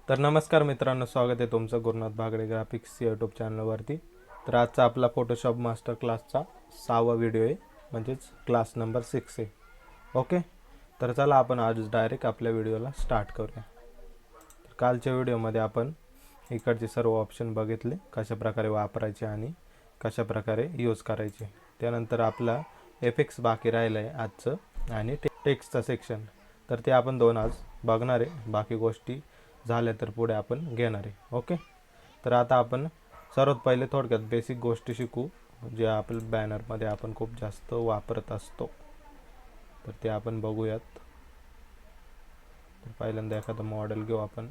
तर नमस्कार मित्रांनो, स्वागत आहे तुमचं गुरुनाथ भागडे ग्राफिक्स यूट्यूब चॅनलवरती. तर आजचा आपला फोटोशॉप मास्टर क्लासचा 6वा व्हिडिओ आहे, म्हणजेच क्लास नंबर 6 आहे. ओके, तर चला आपण आज डायरेक्ट आपल्या व्हिडिओला स्टार्ट करूया. तर कालच्या व्हिडिओमध्ये आपण इकडचे सर्व ऑप्शन बघितले, कशा प्रकारे वापरायचे आणि कशा प्रकारे यूज करायचे. त्यानंतर आपला एफेक्ट्स बाकी राहिलं आहे आजचं आणि टेक्स्टचं सेक्शन. तर ते आपण दोन आज बघणार आहे. बाकी गोष्टी झाल्या तर पुढे आपण घेणार आहे. ओके, तर आता आपण सर्वात पहिले थोडक्यात बेसिक गोष्टी शिकू, जे आपल्या बॅनरमध्ये आपण खूप जास्त वापरत असतो. तर ते आपण बघूयात. तर पहिल्यांदा एखादं मॉडेल घेऊ आपण.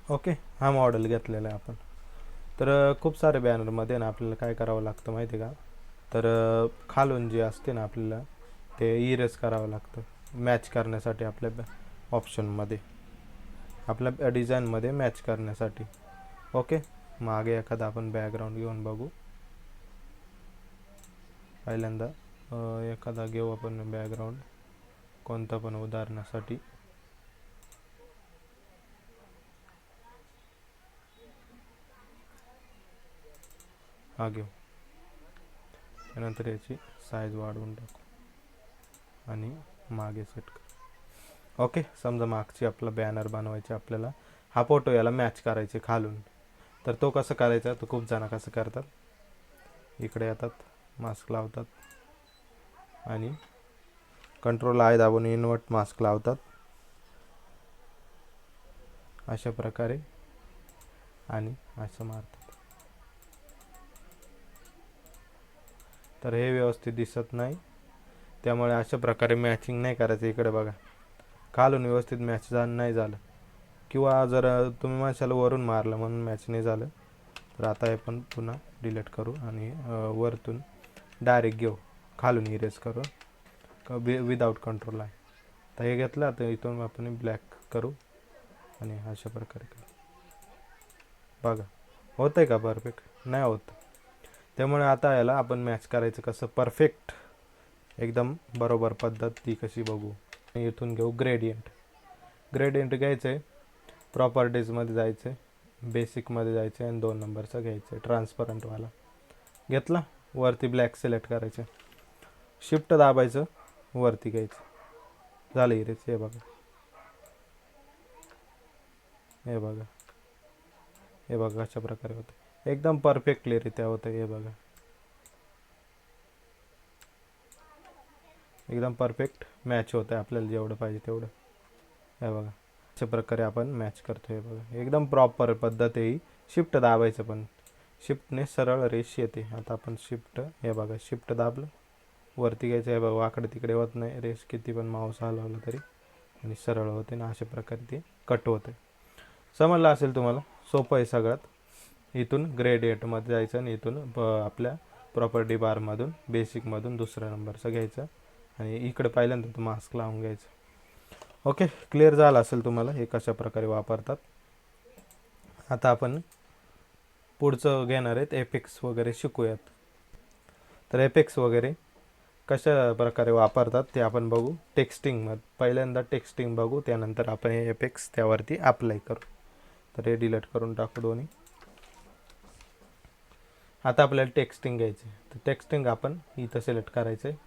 ओके, हा मॉडेल घेतलेला आहे आपण. तर खूप सारे बॅनरमध्ये ना आपल्याला काय करावं लागतं माहिती आहे का? तर खालून जे असते ना आपल्याला ते इरेज करावं लागतं मॅच करण्यासाठी, आपल्या ऑप्शनमध्ये आपल्या डिझाईनमध्ये मॅच करण्यासाठी. ओके, मागे एखादा आपण बॅकग्राऊंड घेऊन बघू. पहिल्यांदा एखादा घेऊ आपण बॅकग्राऊंड, कोणता पण उदाहरणासाठी. हा घेऊ. त्यानंतर याची साईज वाढवून टाकू आणि मागे सेट करू. ओके, समजा मागची आपला बॅनर बनवायचे आपल्याला, हा फोटो याला मॅच करायचे खालून. तर तो कसं करायचा, तो खूप जण कसं करतात, इकडे येतात, मास्क लावतात आणि कंट्रोल आय दाबून इन्व्हर्ट मास्क लावतात अशा प्रकारे आणि असं मारतात. तर हे व्यवस्थित दिसत नाही, त्यामुळे अशा प्रकारे मॅचिंग नाही करायचं. इकडे बघा, खालून व्यवस्थित मॅच नाही झालं, किंवा जर तुम्ही माशाला वरून मारलं म्हणून मॅच नाही झालं, तर आता आपण पुन्हा डिलीट करू आणि वरतून डायरेक्ट घेऊ, खालून इरेज करू विदाउट कंट्रोल आहे. तर हे घेतलं, आता इथून आपण ब्लॅक करू आणि अशा प्रकारे करू. बघा, होतं आहे का परफेक्ट? नाही होत. त्यामुळे आता याला आपण मॅच करायचं कसं परफेक्ट, एकदम बरोबर पद्धत ती कशी बघू. इथून घेऊ ग्रेडियंट. ग्रेडियंट घ्यायचं आहे, प्रॉपर्टीजमध्ये जायचं आहे, बेसिकमध्ये जायचं आहे आणि 2 नंबरचा घ्यायचं आहे, ट्रान्सपरंटवाला. घेतला, वरती ब्लॅक सिलेक्ट करायचं, शिफ्ट दाबायचं, वरती घ्यायचं, झालं इरेज. हे बघा, हे बघा, हे बघा अशा प्रकारे होतं, एकदम परफेक्टलीरित्या होतं. हे बघा, एकदम परफेक्ट मॅच होतं आहे आपल्याला जेवढं पाहिजे तेवढं. हे बघा, अशा प्रकारे आपण मॅच करतो. हे बघा, एकदम प्रॉपर पद्धत आहे ही. शिफ्ट दाबायचं, पण शिफ्टने सरळ रेष येते. आता आपण शिफ्ट, हे बघा, शिफ्ट दाबलं, वरती घ्यायचं. हे बघा, वाकडे तिकडे होत नाही रेष, किती पण माऊस हलवलं तरी, आणि सरळ होते ना. अशा प्रकारे ते कट होते. समजलं असेल तुम्हाला, सोपं आहे सगळ्यात. इथून ग्रेडियंटमध्ये जायचं आणि इथून आपल्या प्रॉपर्टी बारमधून बेसिकमधून दुसऱ्या नंबरचं घ्यायचं आणि इकडे पहिल्यांदा तो मास्क लावून घ्यायचं. ओके, क्लिअर झालं असेल तुम्हाला हे कशा प्रकारे वापरतात. आता आपण पुढचं घेणार आहेत, एफेक्ट्स वगैरे शिकूयात. तर एफेक्ट्स वगैरे कशा प्रकारे वापरतात ते आपण बघू. टेक्स्टिंगमध्ये पहिल्यांदा टेक्स्टिंग बघू, त्यानंतर आपण हे एफेक्ट्स त्यावरती अप्लाय करू. तर हे डिलीट करून टाकू दोन्ही. आता आपल्याला टेक्स्टिंग घ्यायचे, तर टेक्स्टिंग आपण इथं सिलेक्ट करायचं आहे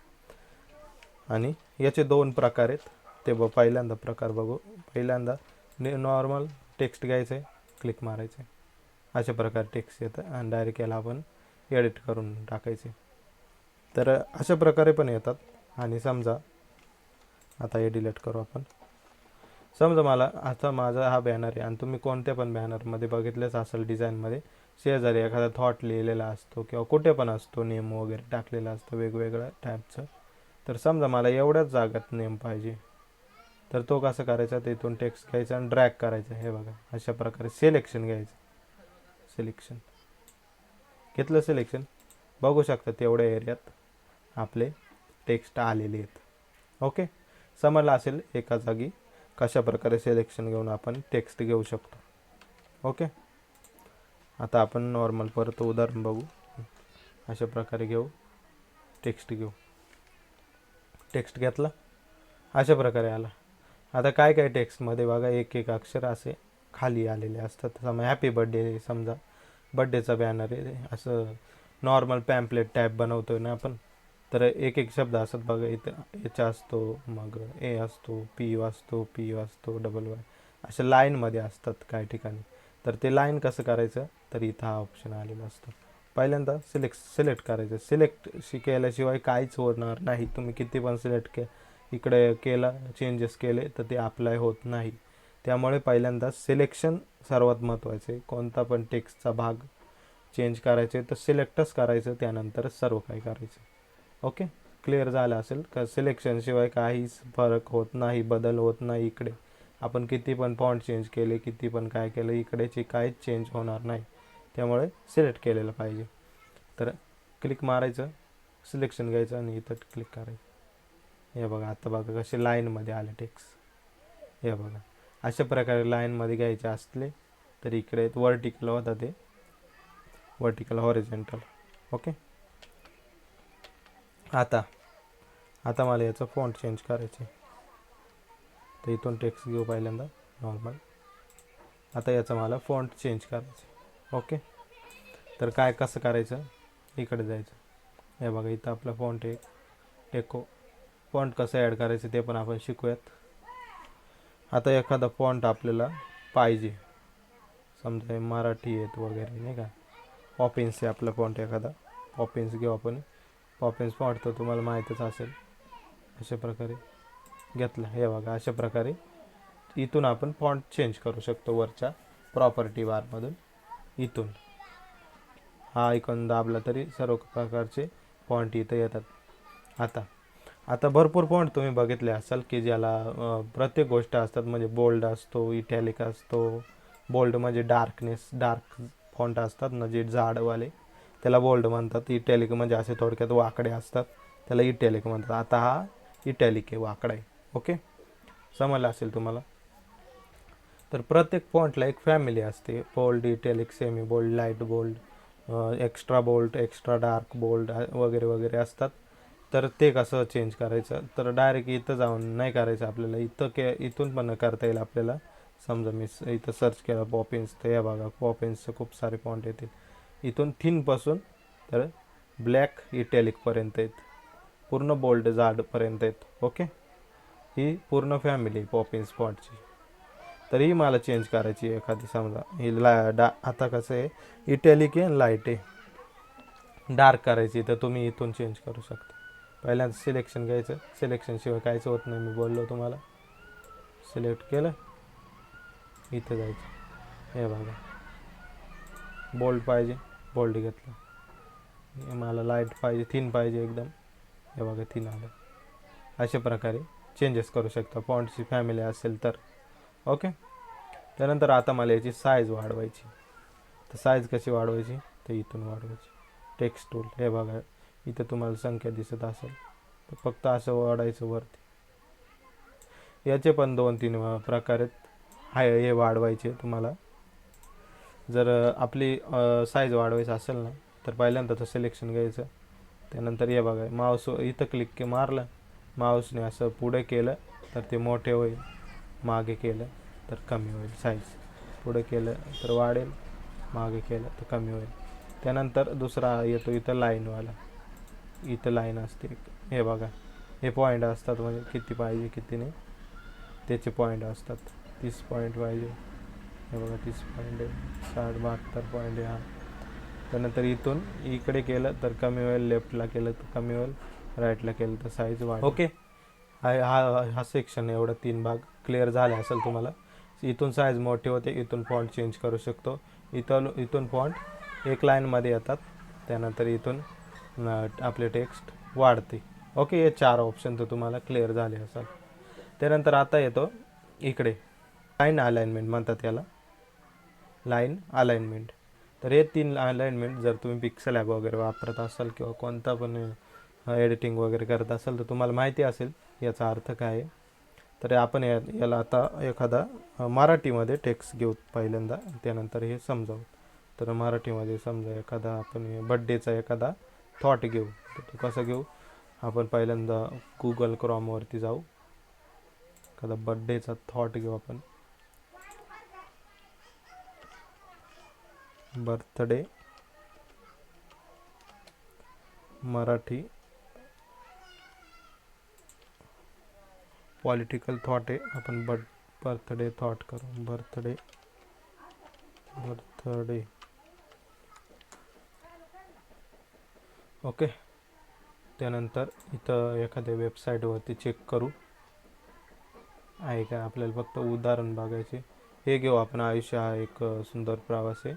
आणि याचे 2 प्रकार आहेत. ते पहिल्यांदा प्रकार बघू. पहिल्यांदा नॉर्मल टेक्स्ट घ्यायचं आहे, क्लिक मारायचं आहे, अशा प्रकारे टेक्स्ट येतं आणि डायरेक्ट याला आपण एडिट करून टाकायचे. तर अशा प्रकारे पण येतात. आणि समजा आता हे डिलीट करू आपण. समजा मला आता माझा हा बॅनर आहे आणि तुम्ही कोणत्या पण बॅनरमध्ये बघितलेच असेल, डिझाईनमध्ये शेजारी एखादा थॉट लिहिलेला असतो किंवा कुठे पण असतो, नेम वगैरे टाकलेला असतो वेगवेगळ्या टाईपचं. तर समजा मला एवढ्याच जागात नेम पाहिजे, तर तो कसं करायचा, तिथून टेक्स्ट घ्यायचा आणि ड्रॅग करायचा. हे बघा, अशा प्रकारे सिलेक्शन घ्यायचं. सिलेक्शन घेतलं, सिलेक्शन बघू शकता तेवढ्या एरियात आपले टेक्स्ट आलेले आहेत. ओके, समजलं असेल एका जागी कशा प्रकारे सिलेक्शन घेऊन आपण टेक्स्ट घेऊ शकतो. ओके, आता आपण नॉर्मल परत उदाहरण बघू. अशा प्रकारे घेऊ, टेक्स्ट घेऊ. टेक्स्ट घेतला, अशा प्रकारे आला. आता काय काय टेक्स्टमध्ये बघा एक एक अक्षर असे खाली आलेले असतात. समजा हॅपी बर्थडे, समजा बर्थडेचा बॅनर आहे, असं नॉर्मल पॅम्पलेट टाईप बनवतोय ना आपण, तर एक एक शब्द असतात बघा. इथं एच असतो, मग ए असतो, पी असतो, पी असतो, डबल वाय, अशा लाईनमध्ये असतात काही ठिकाणी. तर ते लाईन कसं करायचं, तर इथं हा ऑप्शन आलेला असतो. पहिल्यांदा सिलेक्ट करायचं. सिलेक्ट केल्याशिवाय काहीच होणार नाही. तुम्ही किती पण इकडे केला, चेंजेस केले, तर ते अप्लाय होत नाही. त्यामुळे पहिल्यांदा सिलेक्शन सर्वात महत्त्वाचे. कोणता पण टेक्स्टचा भाग चेंज करायचे तर सिलेक्टच करायचं, त्यानंतरच सर्व काही करायचं. ओके, क्लिअर झालं असेल का? सिलेक्शनशिवाय काहीच फरक होत नाही, बदल होत नाही. इकडे आपण किती पण फॉन्ट चेंज केले, किती पण काय केलं, इकडेची काहीच चेंज होणार नाही. त्यामुळे सिलेक्ट केलेलं पाहिजे. तर क्लिक मारायचं, सिलेक्शन घ्यायचं आणि इथं क्लिक करायचं. हे बघा, आता बघा कसे लाईनमध्ये आले टेक्स्ट. हे बघा, अशा प्रकारे लाईनमध्ये घ्यायचे असले तर इकडे वर्टिकल होता, ते वर्टिकल हॉरिझॉन्टल. ओके, आता मला याचं फॉन्ट चेंज करायचे. तर इथून टेक्स्ट घेऊ पहिल्यांदा नॉर्मल. आता याचं मला फॉन्ट चेंज करायचं. ओके, तर काय कसं करायचं, इकडे जायचं. हे बघा, इथं आपला फॉन्ट आहे टेको. फॉन्ट कसं ॲड करायचं ते पण आपण शिकूयात. आता एखादा फॉन्ट आपल्याला पाहिजे, समजा मराठी आहेत वगैरे नाही का, पॉपिन्स आहे आपला फॉन्ट एखादा, पॉपिन्स घेऊ आपण. पॉपिन्स फॉन्ट तर तुम्हाला माहीतच असेल. अशा प्रकारे घेतला. हे बघा, अशा प्रकारे इथून आपण फॉन्ट चेंज करू शकतो वरच्या प्रॉपर्टी बारमधून. इथून हा आयकॉन दाबला तरी सर्व प्रकारचे फॉन्ट इथं येतात. आता भरपूर फॉन्ट तुम्ही बघितले असाल की ज्याला प्रत्येक गोष्ट असतात. म्हणजे बोल्ड असतो, इटॅलिक असतो. बोल्ड म्हणजे डार्क फॉन्ट असतात ना, जे जाडवाले, त्याला बोल्ड म्हणतात. इटॅलिक म्हणजे असे थोडक्यात वाकडे असतात, त्याला इटॅलिक म्हणतात. आता हा इटॅलिक आहे, वाकडा आहे. ओके, समजलं असेल तुम्हाला. तर प्रत्येक फॉन्टला एक फॅमिली असते. Bold, italic, semi bold, light bold, extra bold, extra dark bold वगैरे वगैरे असतात. तर ते कसं चेंज करायचं, तर डायरेक्ट इथं जाऊन नाही करायचं आपल्याला. इथून पण करता येईल आपल्याला. समजा मी इथं सर्च केलं पॉपिन्स, तर या बघा पॉपिन्सचे खूप सारे फॉन्ट येतील. इथून थिनपासून तर ब्लॅक इटॅलिकपर्यंत आहेत, पूर्ण बोल्ड जाडपर्यंत आहेत. ओके, ही पूर्ण फॅमिली पॉपिन्स फॉन्टची. तरी मला चेंज करायची एखादी, समजा ही आता कसं आहे, इटॅलिक आहे, लाईट आहे, डार्क करायची, तर तुम्ही इथून चेंज करू शकता. पहिल्यांदा सिलेक्शन घ्यायचं. सिलेक्शनशिवाय काहीच होत नाही, मी बोललो तुम्हाला. सिलेक्ट केलं, इथं जायचं. हे बघा, बोल्ड पाहिजे, बोल्ड घेतलं. मला लाईट पाहिजे, थिन पाहिजे एकदम. हे बघा, थिन आलं. अशा प्रकारे चेंजेस करू शकता फॉन्टची फॅमिली असेल तर. ओके, त्यानंतर आता मला याची साईज वाढवायची. तर साईज कशी वाढवायची, तर इथून वाढवायची. टेक्स्ट टूल, हे बघा इथं तुम्हाला संख्या दिसत असेल, तर फक्त असं वाढायचं वरती. याचे पण 2-3 प्रकार आहेत. हे वाढवायचे तुम्हाला. जर आपली साईज वाढवायची असेल ना, तर पहिल्यांदा तर सिलेक्शन घ्यायचं. त्यानंतर हे बघा, माऊस इथं क्लिक मारलं, माऊसने असं पुढे केलं तर ते मोठे होईल, मागे केलं तर कमी होईल साईज. पुढे केलं तर वाढेल, मागे केलं तर कमी होईल. त्यानंतर दुसरा येतो इथं लाईनवाला. इथं लाईन असते, हे बघा, हे पॉईंट असतात. म्हणजे किती पाहिजे किती नाही त्याचे पॉईंट असतात. 30 पॉईंट पाहिजे, हे बघा 30 पॉईंट आहे, 72 पॉईंट आहे. हा, त्यानंतर इथून इकडे केलं तर कमी होईल, लेफ्टला केलं तर कमी होईल, राईटला केलं तर साईज वाढेल. ओके, हा सेक्शन एवढा 3 भाग क्लिअर झाले असेल तुम्हाला. इथून साईज मोठे होते, इथून फॉन्ट चेंज करू शकतो. इथून फॉन्ट एक लाईनमध्ये येतात. त्यानंतर इथून आपले टेक्स्ट वाढते. ओके, हे 4 ऑप्शन तर तुम्हाला क्लिअर झाले असेल. त्यानंतर आता येतो इकडे लाईन अलाइनमेंट म्हणतात याला, लाईन अलाइनमेंट. तर हे 3 अलाइनमेंट जर तुम्ही पिक्सेल ॲप वगैरे वापरत असाल किंवा कोणता पण एडिटिंग वगैरे करत असाल तर तुम्हाला माहिती असेल याचा अर्थ काय आहे. तर आपण याला आता एखादा मराठीमध्ये टेक्स्ट घेऊ पहिल्यांदा, त्यानंतर हे समजावू. तर मराठीमध्ये समजा एखादा आपण बड्डेचा एखादा थॉट घेऊ. तर तो कसं घेऊ, आपण पहिल्यांदा गुगल क्रोमवरती जाऊ. एखादा बर्थडेचा थॉट घेऊ आपण. बर्थडे मराठी पॉलिटिकल थॉट आहे. आपण बर्थडे थॉट करू. Birthday okay. त्यानंतर इथं एखाद्या वेबसाईटवरती चेक करू आहे का. आपल्याला फक्त उदाहरण बघायचे. हे घेऊ आपण, आयुष्य हा एक सुंदर प्रवास आहे.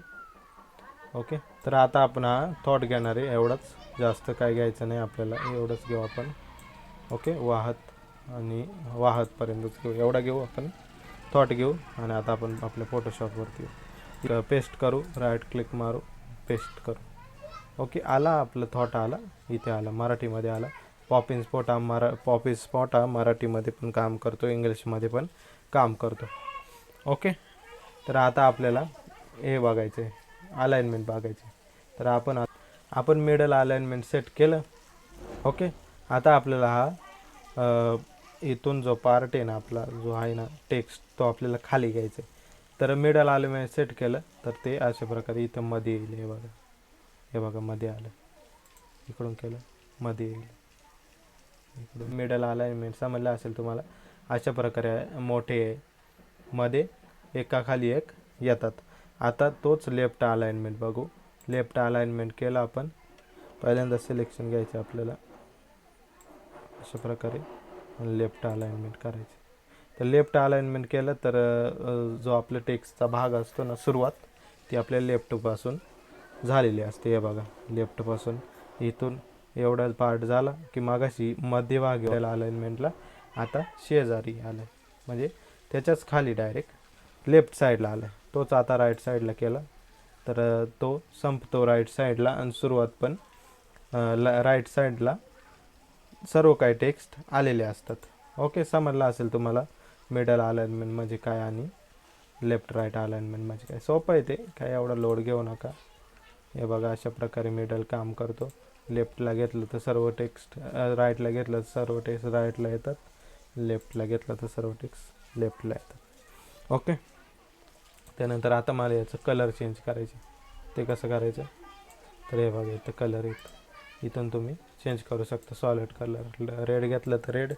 ओके. तर आता आपण हा थॉट घेणार आहे, एवढंच, जास्त काय घ्यायचं नाही आपल्याला, एवढंच घेऊ आपण. ओके. वाहतपर्यंतच घेऊ, एवढा घेऊ आपण थॉट घेऊ. आणि आता आपण आपल्या फोटोशॉपवरती पेस्ट करू, राईट क्लिक मारू, पेस्ट करू. ओके. आला आपलं थॉट, आला इथे, आला मराठीमध्ये आला. पॉपिंग स्पॉट हा मराठीमध्ये पण काम करतो, इंग्लिशमध्ये पण काम करतो. ओके. तर आता आपल्याला हे बघायचं आहे, अलाइनमेंट बघायचे. तर आपण मिडल अलाइनमेंट सेट केलं. ओके. आता आपल्याला हा इथून जो पार्ट आहे ना आपला, जो आहे ना टेक्स्ट, तो आपल्याला खाली घ्यायचा आहे. तर मिडल अलाइनमेंट सेट केलं तर ते अशा प्रकारे इथं मध्ये येईल. हे बघा मध्ये आलं. इकडून केलं मध्ये येईल. इकडून मिडल अलाइनमेंट समजलं असेल तुम्हाला. अशा प्रकारे मोठे मध्ये एकाखाली एक येतात. आता तोच लेफ्ट अलाइनमेंट बघू. लेफ्ट अलाइनमेंट केलं आपण. पहिल्यांदा सिलेक्शन घ्यायचं आपल्याला अशा प्रकारे आणि लेफ्ट अलाइनमेंट करायचे. तर लेफ्ट अलाइनमेंट केलं तर जो आपल्या टेक्स्टचा भाग असतो ना, सुरुवात, ती आपल्या लेफ्टपासून झालेली असते. हे बघा, लेफ्टपासून इथून एवढा पार्ट झाला की मागाशी मध्यभागी अलाइनमेंटला आता शेजारी आला, म्हणजे त्याच्याच खाली डायरेक्ट लेफ्ट साईडला आला. तोच आता राईट साईडला केला तर तो संपतो राईट साईडला आणि सुरुवात पण राईट साईडला सर्व काही टेक्स्ट आलेले असतात. ओके. समजलं असेल तुम्हाला मिडल अलाइनमेंट म्हणजे काय आणि लेफ्ट राईट अलाइनमेंट म्हणजे काय. सोपं आहे ते, काय एवढा लोड घेऊ नका. हे बघा, अशा प्रकारे मिडल काम करतो. लेफ्टला घेतलं तर सर्व टेक्स्ट राईटला घेतलं तर सर्व टेक्स्ट राईटला येतात, लेफ्टला घेतलं तर सर्व टेक्स्ट लेफ्टला येतात. ओके. त्यानंतर आता मला याचं कलर चेंज करायचे. ते कसं करायचं, तर हे बघा इथं कलर येतं, इथून तुम्ही चेंज करू शकता. सॉलिड कलर, रेड घेतलं तर रेड,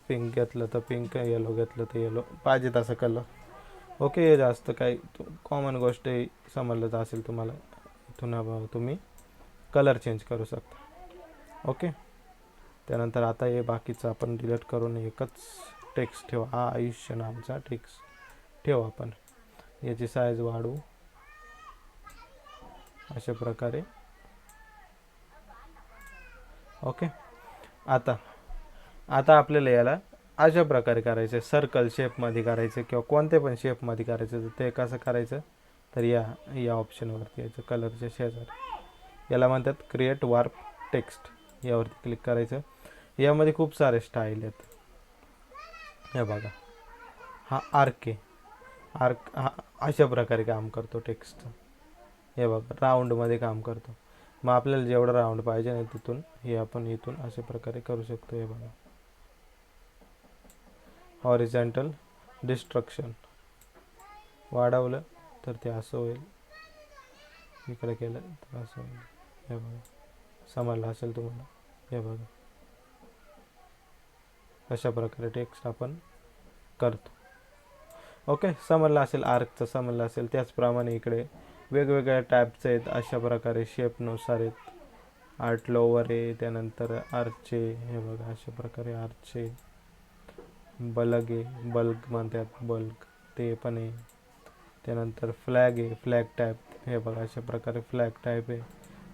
पिंक घेतलं तर पिंक, येलो घेतलं तर येलो, पाहिजे तसा कलर. ओके. हे जास्त काही कॉमन गोष्ट समजलं असेल तुम्हाला. इथून तुम्ही कलर चेंज करू शकता. ओके. त्यानंतर आता हे बाकीचं आपण डिलीट करून एकच टेक्स्ट ठेवा. हा आयुष्य नामचा टेक्स्ट ठेवू आपण. याची साईज वाढवू अशा प्रकारे. ओके. आता आपल्याला याला अशा प्रकारे करायचं, सर्कल शेपमध्ये करायचं किंवा कोणत्या पण शेपमध्ये करायचं. तर ते कसं करायचं, तर या ऑप्शनवरती यायचं, कलरच्या शेजारी. याला म्हणतात क्रिएट वार्प टेक्स्ट. यावरती क्लिक करायचं. यामध्ये खूप सारे स्टाईल आहेत. हे बघा, हा आर्क हा अशा प्रकारे काम करतो टेक्स्टचं. हे बघा, राऊंडमध्ये काम करतो. मग आपल्याला जेवढं राऊंड पाहिजे ना तिथून हे आपण इथून अशा प्रकारे करू शकतो. हे बघा, हॉरिझॉन्टल डिस्ट्रक्शन वाढवलं तर ते असं होईल, इकडे केलं तर असं होईल. हे बघा, समजलं असेल तुम्हाला. हे बघा, अशा प्रकारे टेक्स्ट आपण करतो. ओके. समजलं असेल, आर्कचं समजलं असेल. त्याचप्रमाणे इकडे वेगवेगळ्या टाईपचे आहेत, अशा प्रकारे शेपनुसार आहेत. आर्ट लोवर आहे, त्यानंतर आर्चचे, हे बघा अशा प्रकारे आर्चचे. बल्ग आहे, बल्ग म्हणतात, बल्ग ते पण आहे. त्यानंतर फ्लॅग आहे, फ्लॅग टाईप. हे बघा, अशा प्रकारे फ्लॅग टाईप आहे.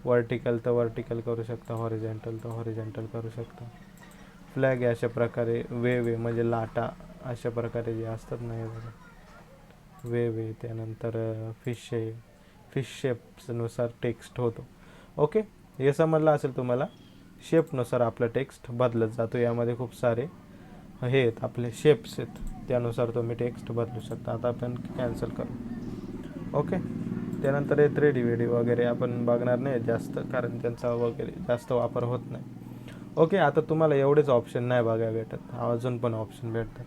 वर्टिकल तर वर्टिकल करू शकता, हॉरिझॉन्टल तर हॉरिझॉन्टल करू शकता. फ्लॅग आहे अशा प्रकारे. वेव आहे म्हणजे लाटा, अशा प्रकारे जे असतात ना, हे बघा वेव आहे. त्यानंतर फिश आहे, फिश शेप्सनुसार टेक्स्ट होतो. ओके. हे समजलं असेल तुम्हाला. शेपनुसार आपला टेक्स्ट बदलत जातो. यामध्ये खूप सारे हे आहेत, आपले शेप्स आहेत, त्यानुसार तुम्ही टेक्स्ट बदलू शकता. आता आपण कॅन्सल करू. ओके. त्यानंतर हे 3D व्हिडिओ वगैरे आपण बघणार नाही जास्त, कारण त्यांचा वगैरे जास्त वापर होत नाही. ओके, आता तुम्हाला एवढेच ऑप्शन नाही बघायला भेटत, अजून पण ऑप्शन भेटतात.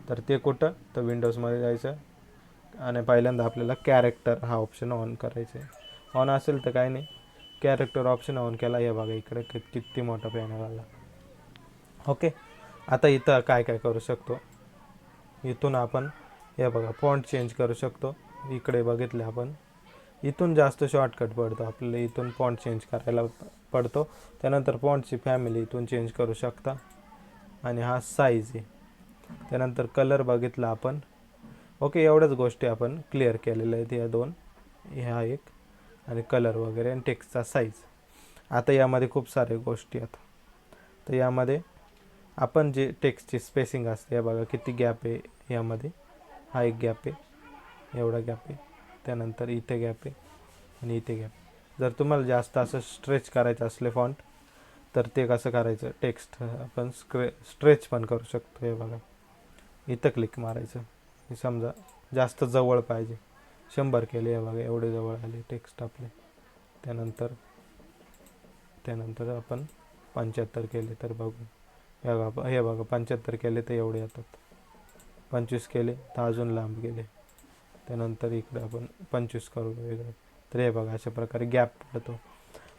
तर ते कुठं, तर विंडोजमध्ये जायचं आणि पहिल्यांदा आपल्याला कॅरेक्टर हा ऑप्शन ऑन करायचा आहे. ऑन असेल तर काही नाही, कॅरेक्टर ऑप्शन ऑन केला, हे बघा इकडे किती मोठा पॅनल आला. ओके, आता इथं काय काय करू शकतो, इथून आपण हे बघा फॉन्ट चेंज करू शकतो. इकडे बघितले आपण, इथून जास्त शॉर्टकट पडतो आपल्याला, इथून फॉन्ट चेंज करायला पडतो. त्यानंतर फॉन्टची फॅमिली इथून चेंज करू शकता. आणि हा साईज आहे. त्यानंतर कलर बघितला आपण. ओके, एवढ्याच गोष्टी आपण क्लिअर केलेल्या आहेत, या दोन, ह्या एक, आणि कलर वगैरे आणि टेक्स्टचा साईज. आता यामध्ये खूप साऱ्या गोष्टी आहेत. तर यामध्ये आपण जे टेक्स्टची स्पेसिंग असते, बघा किती गॅप आहे यामध्ये, हा एक गॅप आहे, एवढा गॅप आहे, त्यानंतर इथे गॅप आहे आणि इथे गॅप. जर तुम्हाला जास्त असं स्ट्रेच करायचं असले फॉन्ट, तर ते कसं करायचं, टेक्स्ट आपण स्ट्रेच पण करू शकतो. हे बघा इथं क्लिक मारायचं, समजा जास्त जवळ पाहिजे, 100 केले, हे बघा एवढे जवळ आले टेक्स्ट आपले. त्यानंतर आपण 75 केले तर बघू, हे बघा 75 केले तर एवढे येतात, 25 केले तर अजून लांब गेले. त्यानंतर इकडे आपण 25 करू वेगळं, तर हे बघा अशा प्रकारे गॅप पडतो.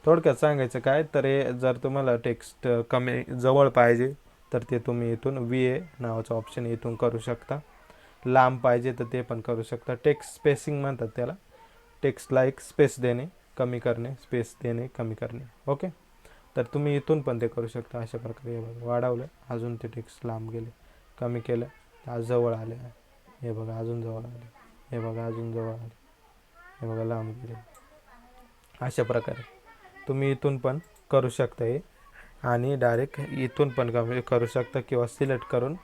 थोडक्यात सांगायचं काय, तर हे जर तुम्हाला टेक्स्ट कमी जवळ पाहिजे तर ते तुम्ही इथून VA नावाचं ऑप्शन इथून करू शकता. लांब पाहिजे तर ते पण करू शकता. टेक्स्ट स्पेसिंग म्हणतात त्याला, टेक्स्टला एक स्पेस देणे, कमी करणे, स्पेस देणे, कमी करणे. ओके, तर तुम्ही इथून पण ते करू शकता अशा प्रकारे. हे बघा वाढवलं, अजून ते टेक्स्ट लांब गेले, कमी केलं तर जवळ आले, हे बघा अजून जवळ आले, हे बघा अजून जवळ आले, हे बघा लांब गेले. अशा प्रकारे तुम्ही इथून पण करू शकता हे, आणि डायरेक्ट इथून पण करू शकता, किंवा सिलेक्ट करून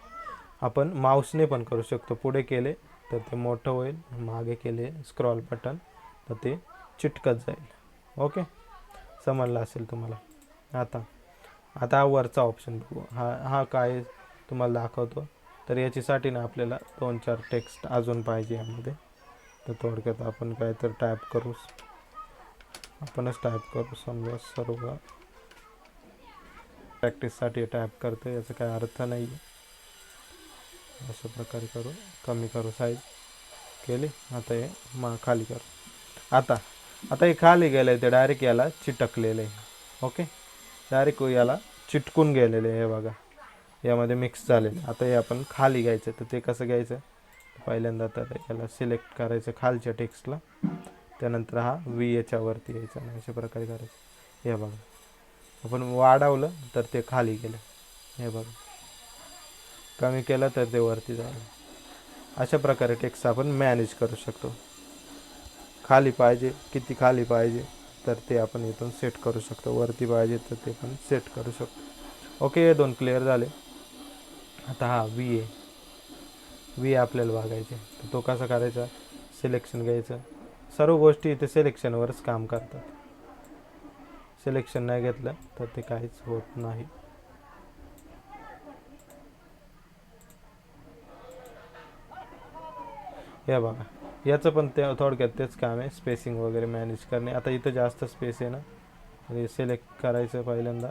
आपण माऊसने पण करू शकतो. पुढे केले तर ते मोठं होईल, मागे केले स्क्रॉल बटन तर ते चिटकत जाईल. ओके, समजलं असेल तुम्हाला. आता हा वरचा ऑप्शन बघू, हा काय तुम्हाला दाखवतो. तर याच्यासाठी ना आपल्याला 2-4 टेक्स्ट अजून पाहिजे यामध्ये. तर थोडक्यात आपण काय तर टाईप करू, समजा सर्व प्रॅक्टिससाठी टाईप करतो, याचा काय अर्थ नाही आहे. अशा प्रकारे करू, कमी करू, साईज केली. आता हे खाली करू. आता हे खाली गेलं आहे, ते डायरेक्ट याला चिटकलेलं आहे. ओके, डायरेक्ट याला चिटकून गेलेले आहे, हे बघा यामध्ये मिक्स झालेले. आता हे आपण खाली घ्यायचं, तर ते कसं घ्यायचं, पहिल्यांदा तर याला सिलेक्ट करायचं खालच्या टेक्स्टला, त्यानंतर हा VAच्या वरती यायचा आणि अशा प्रकारे करायचं. हे बघा आपण वाढवलं तर ते खाली गेलं, हे बघा कमी केलं तर ते वरती झालं. अशा प्रकारे टेक्स्ट आपण मॅनेज करू शकतो. खाली पाहिजे, किती खाली पाहिजे तर ते आपण इथून सेट करू शकतो, वरती पाहिजे तर ते पण सेट करू शकतो. ओके, हे 2 क्लिअर झाले. आता हा VA आपल्याला बघायचे, तर तो कसा करायचा, सिलेक्शन घ्यायचं. सर्व गोष्टी इथे सिलेक्शनवरच काम करतात, सिलेक्शन नाही घेतलं तर ते काहीच होत नाही. हे बघा याचं पण ते थोडक्यात तेच काम आहे, स्पेसिंग वगैरे मॅनेज करणे. आता इथं जास्त स्पेस आहे ना, तर सिलेक्ट करायचं पहिल्यांदा.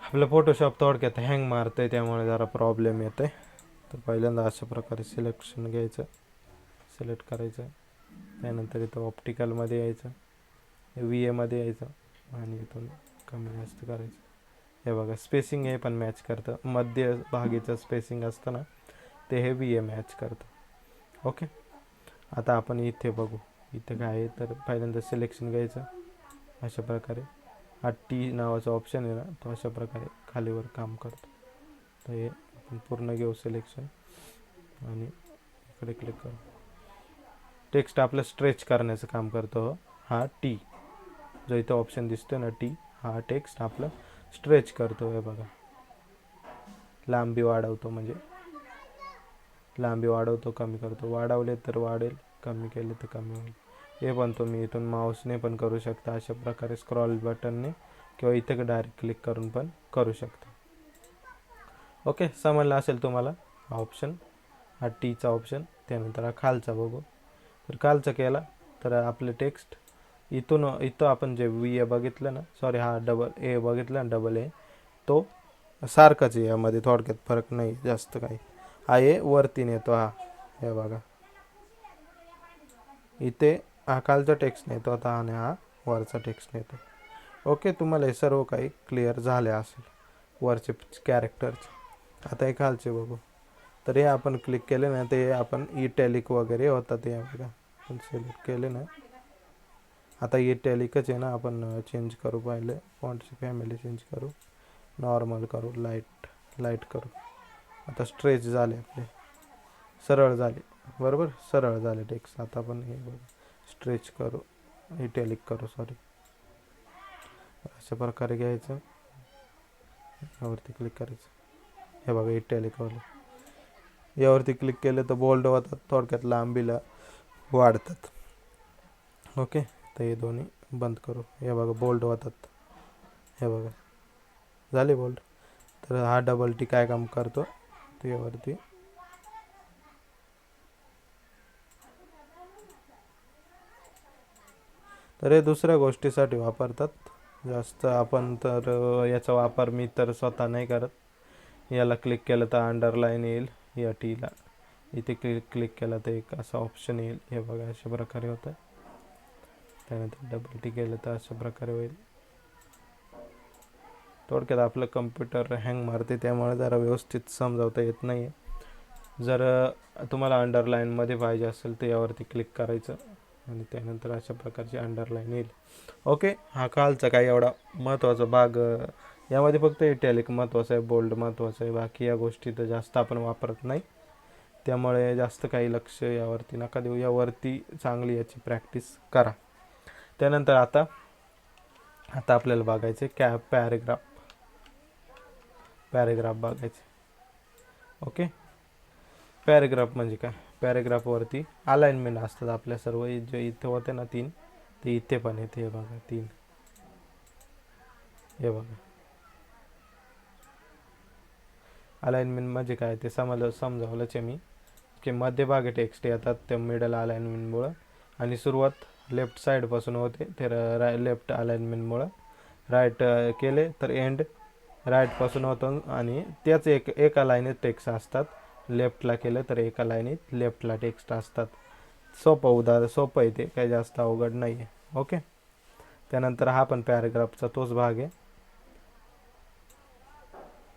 आपलं फोटोशॉप थोडक्यात हँग मारतंय, त्यामुळे जरा प्रॉब्लेम येतो आहे. तर पहिल्यांदा अशा प्रकारे सिलेक्शन घ्यायचं, सिलेक्ट करायचं, त्यानंतर इथं ऑप्टिकलमध्ये यायचं, VAमध्ये यायचं आणि इथून कमी जास्त करायचं. हे बघा स्पेसिंग हे पण मॅच करतं, मध्य भागीचं स्पेसिंग असतं ना, ते हे VA मॅच करतं. ओके, आता आपण इथे बघू, इथे काय आहे, तर पहिल्यांदा सिलेक्शन घ्यायचं अशा प्रकारे. हा T नावाचा ऑप्शन आहे ना, तो अशा प्रकारे खालीवर काम करतो. तर हे आपण पूर्ण घेऊ सिलेक्शन आणि इकडे क्लिक करू. टेक्स्ट आपलं स्ट्रेच करण्याचं काम करतो हा T, जो इथं ऑप्शन दिसतो ना T, हा टेक्स्ट आपलं स्ट्रेच करतो. हे बघा लांबी वाढवतो, म्हणजे लांबी वाढवतो, कमी करतो, वाढवले तर वाढेल, कमी केले तर कमी होईल. हे पण तुम्ही इथून माऊसने पण करू शकता, अशा प्रकारे स्क्रॉल बटनने, किंवा इथे डायरेक्ट क्लिक करून पण करू शकता. ओके, समजलं असेल तुम्हाला हा ऑप्शन, हा Tचा ऑप्शन. त्यानंतर हा खालचा बघू, तर खालचा केला तर आपले टेक्स्ट इथं आपण जे वी ए बघितलं ना, सॉरी हा डबल ए बघितलं ना, डबल ए तो सारखाच आहे, यामध्ये थोडक्यात फरक नाही जास्त काही. हा ए वरती नेतो, हा हे बघा इथे हा खालचा टेक्स्ट नेतो आता आणि हा वरचा टेक्स्ट नेतो. ओके, तुम्हाला हे सर्व काही क्लिअर झाले असेल वरचे कॅरेक्टरचे. आता हे खालचे बघू. तर हे आपण क्लिक केले ना, ते आपण इटॅलिक वगैरे होतात, ते बघा आपण सिलेक्ट केले ना. आता इटॅलिकच आहे ना, आपण चेंज करू, पहिले फॉन्टची फॅमिली चेंज करू, नॉर्मल करू, लाईट करू. आता स्ट्रेच झाले आपले, सरळ झाले, बरोबर सरळ झाले टेक्स्ट. आता आपण हे बघा स्ट्रेच करू, इटॅलिक करू, सॉरी. अशा प्रकारे घ्यायचं, यावरती क्लिक करायचं, हे बघा इटॅलिकवाले. यावरती क्लिक केलं तर बोल्ड होतात, थोडक्यात लांबीला वाढतात. ओके, तर हे दोन्ही बंद करू, हे बघा बोल्ड होतात, हे बघा झाले बोल्ड. तर हा डबल टी काय काम करतो, ते यावरती तर हे दुसऱ्या गोष्टीसाठी वापरतात जास्त. आपण तर याचा वापर मी तर स्वतः नाही करत. याला क्लिक केलं तर अंडरलाईन येईल, या टीला इथे क्लिक केलं तर एक असा ऑप्शन येईल, हे बघा अशा प्रकारे होतं. त्यानंतर डबल टी केलं तर अशा प्रकारे होईल. थोडक्यात आपलं कम्प्युटर हँग मारते, त्यामुळे जरा व्यवस्थित समजावता येत नाही. जर तुम्हाला अंडरलाईनमध्ये पाहिजे असेल तर यावरती क्लिक करायचं आणि त्यानंतर अशा प्रकारची अंडरलाईन येईल. ओके, हा खालचा काही एवढा महत्त्वाचा भाग, यामध्ये फक्त इटॅलिक महत्त्वाचं आहे, बोल्ड महत्त्वाचं आहे, बाकी या गोष्टी तर जास्त आपण वापरत नाही, त्यामुळे जास्त काही लक्ष यावरती नका देऊ. यावरती चांगली याची प्रॅक्टिस करा. त्यानंतर आता आपल्याला बघायचे पॅरेग्राफ बघायचे. ओके, पॅरेग्राफ म्हणजे काय, पॅरेग्राफवरती अलाइनमेंट असतात आपल्या सर्व, जे इथे होते ना 3, ते इथे पण येते, हे बघा 3, हे बघा अलाइनमेंट म्हणजे काय ते समजावलंच आहे मी, की मध्यभागी टेक्स्ट येतात ते मिडल अलाइनमेंटमुळं, आणि सुरुवात लेफ्ट साईडपासून होते ते लेफ्ट अलाइनमेंटमुळं, राईट केले तर एंड राईटपासून होतं, आणि त्याच एका लाईनीत टेक्स्ट असतात. लेफ्टला केलं तर एका लाईनीत लेफ्टला टेक्स्ट असतात. सोपं आहे ते, काही जास्त अवघड नाही आहे. ओके, त्यानंतर हा पण पॅराग्राफचा तोच भाग आहे.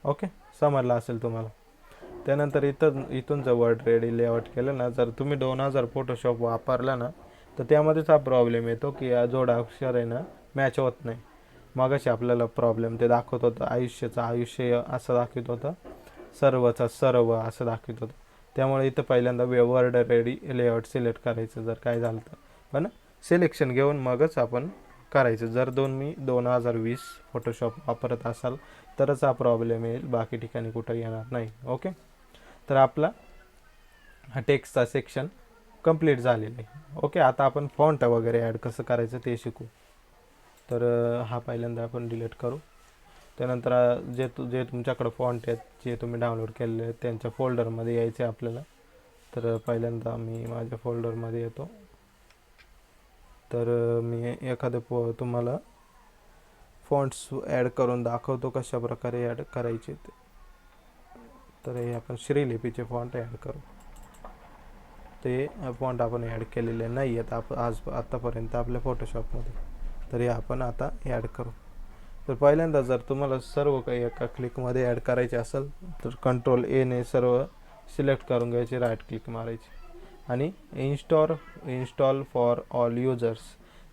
ओके, समजला असेल तुम्हाला. त्यानंतर इथून जर वर्ड रेडी लेआउट केलं ना, जर तुम्ही 2000 फोटोशॉप वापरला ना, तर त्यामध्येच हा प्रॉब्लेम येतो की या जोडाक्षर आहे ना मॅच होत नाही. मगाशी आपल्याला प्रॉब्लेम ते दाखवत होतं, आयुष्य असं दाखवत होतं, सर्वचा सर्व असं दाखवत होतं. त्यामुळे इथं पहिल्यांदा वर्ड रेडी लेआउट सिलेक्ट करायचं जर काय झालं तर, पण सिलेक्शन घेऊन मगच आपण करायचं. जर 2020 फोटोशॉप वापरत असाल तरच हा प्रॉब्लेम येईल, बाकी ठिकाणी कुठं येणार नाही. ओके, तर आपला हा टेक्स्टचा सेक्शन कंप्लीट झालेला आहे. ओके, आता आपण फॉन्ट वगैरे ॲड कसं करायचं ते शिकू. तर हा पहिल्यांदा आपण डिलीट करू. त्यानंतर जे तुमच्याकडं फॉन्ट आहेत, जे तुम्ही डाउनलोड केलेले आहेत, त्यांच्या फोल्डरमध्ये यायचे आपल्याला. तर पहिल्यांदा मी माझ्या फोल्डरमध्ये येतो. तर मी एखादं तुम्हाला फॉन्ट्स ॲड करून दाखवतो कशा प्रकारे ॲड करायचे ते. तर हे आपण श्रीलिपीचे फॉन्ट ॲड करू. ते फॉन्ट आपण ॲड केलेले नाही आहेत आत्तापर्यंत आपल्या फोटोशॉपमध्ये, तर हे आपण आता ॲड करू. तर पहिल्यांदा जर तुम्हाला सर्व काही एका क्लिकमध्ये ॲड करायचे असेल तर कंट्रोल एने सर्व सिलेक्ट करून घ्यायचे, राईट क्लिक मारायचे आणि इन्स्टॉल फॉर ऑल युजर्स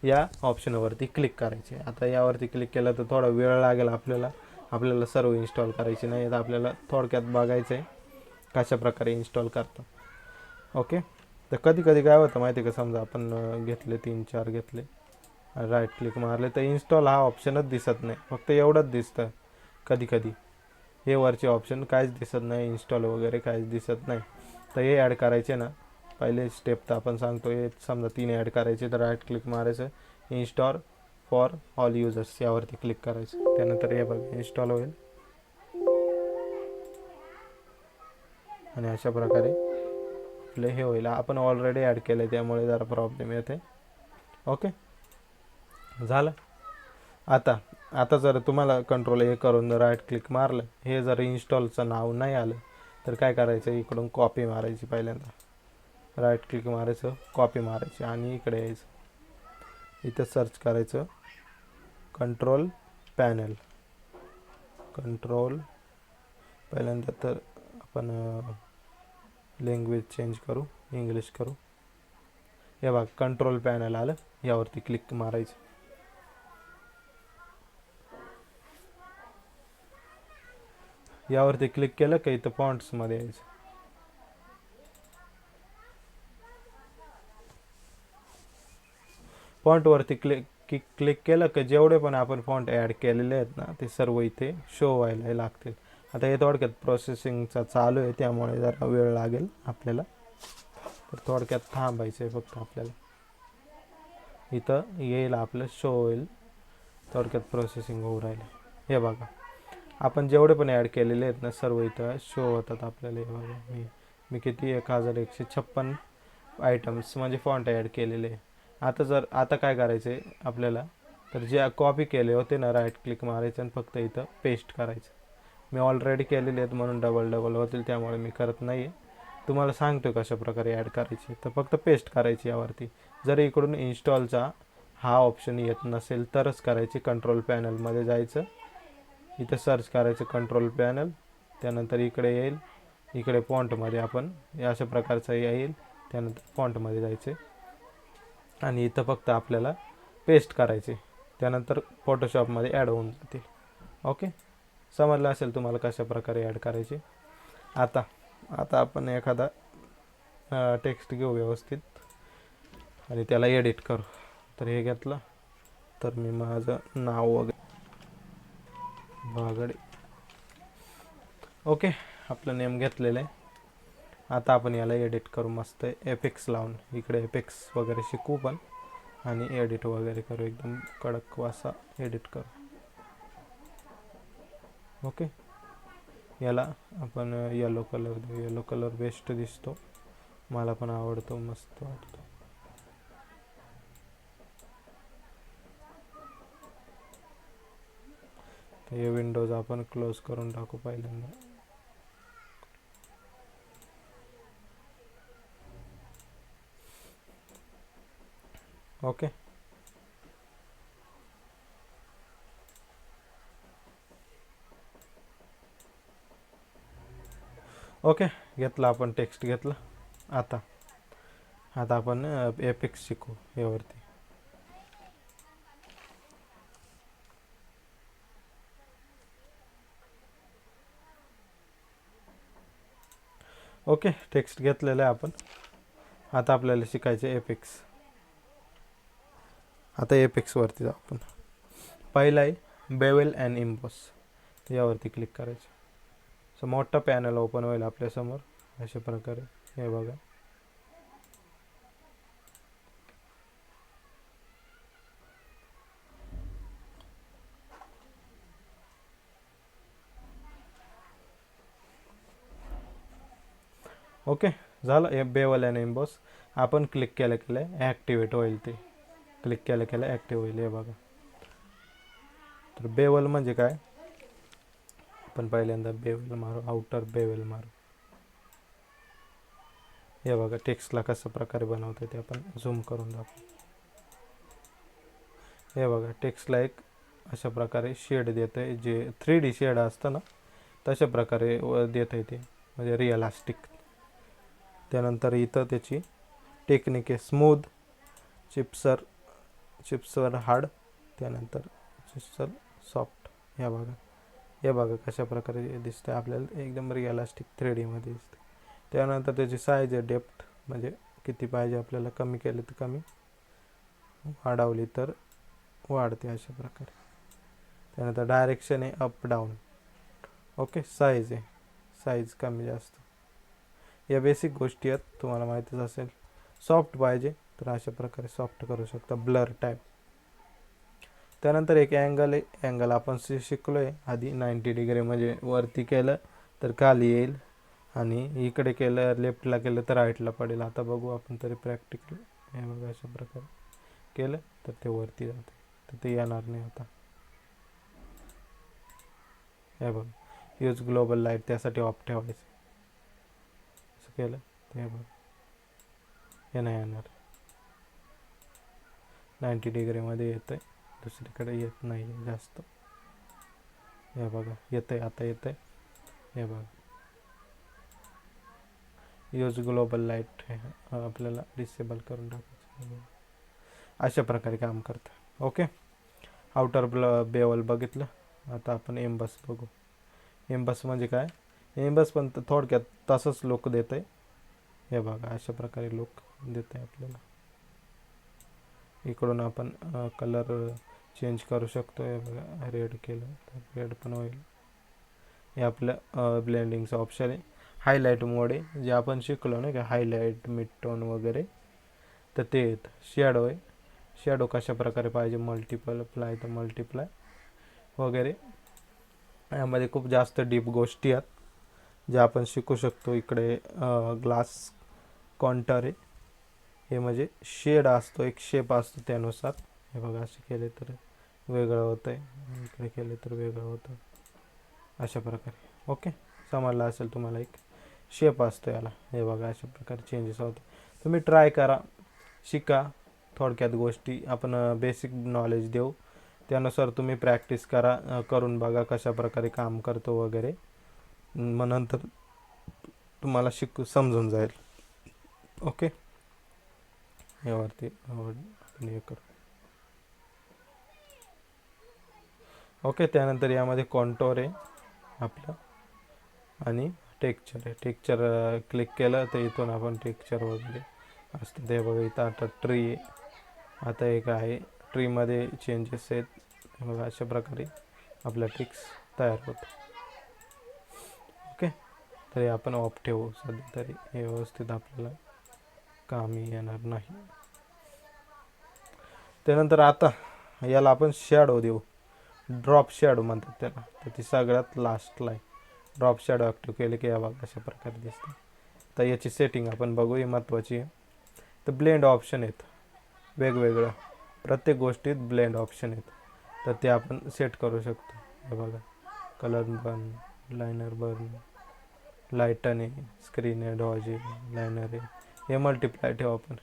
या ऑप्शनवरती क्लिक करायचे. आता यावरती क्लिक केलं तर थोडा वेळ लागेल आपल्याला सर्व इन्स्टॉल करायचे नाही, तर आपल्याला थोडक्यात बघायचं आहे कशा प्रकारे इन्स्टॉल करतो. ओके, तर कधी काय होतं माहिती आहे का, समजा आपण घेतले 3-4 घेतले, राईट क्लिक मारले तर इन्स्टॉल हा ऑप्शनच दिसत नाही, फक्त एवढंच दिसतं कधी हे वरचे ऑप्शन काहीच दिसत नाही, इन्स्टॉल वगैरे काहीच दिसत नाही. तर हे ॲड करायचे ना, पहिले स्टेप तर आपण सांगतो, हे समजा 3 ॲड करायचे तर राईट क्लिक मारायचं, इन्स्टॉल फॉर ऑल युजर्स यावरती क्लिक करायचं. त्यानंतर हे बघा इन्स्टॉल होईल आणि अशा प्रकारे आपले हे होईल. आपण ऑलरेडी ॲड केलं त्यामुळे जरा प्रॉब्लेम येते. ओके झालं. आता आता जर तुम्हाला कंट्रोल ए करून जर राईट क्लिक मारलं, हे जर इन्स्टॉलचं नाव नाही आलं तर काय करायचं, इकडून कॉपी मारायची. पहिल्यांदा राईट क्लिक मारायचं, कॉपी मारायची आणि इकडे यायचं, इथं सर्च करायचं कंट्रोल पॅनल. कंट्रोल पहिल्यांदा तर आपण लँग्वेज चेंज करू, इंग्लिश करू. हे बघा कंट्रोल पॅनल आलं, यावरती क्लिक मारायचं. यावरती क्लिक केलं का इथं फॉन्ट्समध्ये यायचं. फॉन्टवरती क्लिक केलं का जेवढे पण आपण फॉन्ट ॲड केलेले आहेत ना, ते सर्व इथे शो व्हायला लागतील. आता हे थोडक्यात प्रोसेसिंगचा चालू आहे, त्यामुळे जरा वेळ लागेल आपल्याला, तर थोडक्यात थांबायचं आहे फक्त आपल्याला. इथं येईल आपलं, शो होईल. थोडक्यात प्रोसेसिंग होऊ राहिले. हे बघा आपण जेवढे पण ॲड केलेले आहेत ना, सर्व इथं शो होतात आपल्याला. हे बघा मी किती 1156 आयटम्स म्हणजे फॉन्ट ॲड केलेले आहे. आता काय करायचं आहे आपल्याला, तर जे कॉपी केले होते ना, राईट क्लिक मारायचं आणि फक्त इथं पेस्ट करायचं. मी ऑलरेडी केलेले आहेत म्हणून डबल होतील, त्यामुळे मी करत नाही आहे. तुम्हाला सांगतो कशा प्रकारे ॲड करायची. तर फक्त पेस्ट करायची यावरती. जर इकडून इन्स्टॉलचा हा ऑप्शन येत नसेल तरच करायची. कंट्रोल पॅनलमध्ये जायचं, इथं सर्च करायचं कंट्रोल पॅनल, त्यानंतर इकडे येईल, इकडे फॉन्टमध्ये आपण अशा प्रकारचं येईल, त्यानंतर फॉन्टमध्ये जायचे आणि इथं फक्त आपल्याला पेस्ट करायचे. त्यानंतर फोटोशॉपमध्ये ॲड होऊन जातील. ओके, समजलं असेल तुम्हाला कशा प्रकारे ॲड करायचे. आता आपण एखादा टेक्स्ट घेऊ व्यवस्थित आणि त्याला एडिट करू. तर हे घेतलं, तर मी माझं नाव वगैरे बागडे, ओके, आपलं नेम घेतलेलं आहे. आता आपण याला एडिट करू मस्त एफेक्ट्स लावून. इकडे एफेक्ट्स वगैरे शिकू पण आणि एडिट वगैरे करू, एकदम कडक वासा एडिट करू. ओके, याला आपण येलो कलर देऊ. येलो कलर बेस्ट दिसतो, मला पण आवडतो, मस्त वाटतो. तर हे विंडोज आपण क्लोज करून टाकू पहिल्यांदा. ओके, ओके, घेतला आपण टेक्स्ट घेतला. आता आपण एफेक्ट्स शिकू यावरती. ओके, टेक्स्ट घेतलेलं आहे आपण. आता आपल्याला शिकायचे एफेक्ट्स. आता एफेक्ट्सवरती जाऊ आपण. पहिला आहे बेवेल अँड इम्बॉस, यावरती क्लिक करायचं. सो मोठा पॅनल ओपन होईल आपल्यासमोर अशा प्रकारे. हे बघा, ओके झालं. हे बेवेल अँड इम्बॉस आपण क्लिक केलं ॲक्टिवेट होईल. ते क्लिक केलं ॲक्टिव्ह होईल. हे बघा, तर बेवेल म्हणजे काय, आपण पहिल्यांदा बेवेल मारू, आउटर बेवेल मारू. हे बघा टेक्स्टला कशा प्रकारे बनवतं ते आपण झूम करून दाखवू. हे बघा टेक्स्टला एक अशा प्रकारे शेड देतं आहे, जे 3D शेड असतं ना, तशा प्रकारे देतं आहे ते, म्हणजे रिअलिस्टिक. त्यानंतर इथं त्याची टेक्निक आहे स्मूथ, चिप्सर हार्ड, त्यानंतर चिप्सर सॉफ्ट. हे बघा कशा प्रकारे दिसतं आपल्याला, एकदम रिअलिस्टिक 3D मध्ये दिसते. त्यानंतर त्याची साईज आहे, डेप्थ म्हणजे किती पाहिजे आपल्याला, कमी केले तर कमी, वाढवली तर वाढते अशा प्रकारे. त्यानंतर डायरेक्शन आहे अप डाऊन. ओके, साईज आहे, साईज कमी जास्त. या बेसिक गोष्टी आहेत, तुम्हाला माहितीच असेल. सॉफ्ट पाहिजे तर अशा प्रकारे सॉफ्ट करू शकता, ब्लर टाईप. त्यानंतर एक ॲंगल आहे, ॲंगल आपण शिकलो आहे आधी. 90 डिग्री म्हणजे वरती केलं तर खाली येईल आणि इकडे केलं लेफ्टला केलं तर राईटला पडेल. आता बघू आपण तरी प्रॅक्टिकल. हे बघा अशा प्रकारे केलं तर ते वरती जाते, तर ते येणार नाही आता. हे बघ, यूज ग्लोबल लाईट त्यासाठी ऑफ ठेवायचं. असं केलं तर हे बघ, हे नाही येणार. 90 डिग्रीमध्ये येतं आहे, दुसरीकडे येत नाही जास्त. हे बघा येतं आहे, आता येतं आहे. हे बघा, यूज ग्लोबल लाईट आपल्याला डिसेबल करून टाकायचं. अशा प्रकारे काम करतं. ओके, आउटर बेवल बघितलं. आता आपण एम्बस बघू. एम्बस म्हणजे काय? एम्बस पण थोडक्यात तसंच लुक देत आहे. हे बघा, अशा प्रकारे लुक देत आहे आपल्याला. इकडून आपण कलर चेंज करू शकतो. हे बघा, रेड केलं तर रेड पण होईल. हे आपलं ब्लेंडिंगचं ऑप्शन आहे. हायलाईट मोड आहे, जे आपण शिकलो ना की हायलाईट, मिड टोन वगैरे, तर ते येतं. शॅडो आहे, शॅडो कशा प्रकारे पाहिजे, मल्टिप्लाय तर मल्टिप्लाय वगैरे. यामध्ये खूप जास्त डीप गोष्टी आहेत ज्या आपण शिकू शकतो. इकडे ग्लास कॉन्टर आहे, हे म्हणजे शेड असतो, एक शेप असतो त्यानुसार. हे बघा, असे केले तर वेगळं होतं आहे, इकडे केले तर वेगळं होतं, अशा प्रकारे. ओके, समजलं असेल तुम्हाला. एक शेप असतो याला. हे बघा, अशा प्रकारे चेंजेस होते. तुम्ही ट्राय करा, शिका. थोडक्यात गोष्टी आपण बेसिक नॉलेज देऊ, त्यानुसार तुम्ही प्रॅक्टिस करा, करून बघा कशा प्रकारे काम करतो वगैरे. मग नंतर तुम्हाला समजून जाईल. ओके, यावरती आपण हे करू. ओके, त्यानंतर यामध्ये कॉन्टोर आहे आपलं आणि टेक्चर आहे. टेक्चर क्लिक केलं तर इथून आपण टेक्चर वगैरे असतं ते बघा. इथं आता ट्री आहे, आता एक आहे, ट्रीमध्ये चेंजेस आहेत. बघा, अशा प्रकारे आपला टेक्स तयार होतो. ओके, तरी आपण ऑफ ठेवू सध्या तरी, हे व्यवस्थित आपल्याला कामी येणार नाही. त्यानंतर आता याला आपण शॅडो देऊ. ड्रॉप शॅडो म्हणतात त्याला, तर ती सगळ्यात लास्टला आहे. ड्रॉप शॅडो ॲक्टिव्ह केले की या बघा अशा प्रकारे दिसतं. तर याची सेटिंग आपण बघू, ही महत्त्वाची आहे. तर ब्लेंड ऑप्शन आहेत वेगवेगळं, प्रत्येक गोष्टीत ब्लेंड ऑप्शन आहेत, तर ते आपण सेट करू शकतो. हे बघा, colour burn, liner burn, lighten आहे, स्क्रीन आहे, डॉज आहे, लायनर आहे, हे मल्टिप्लाय ठेवू आपण.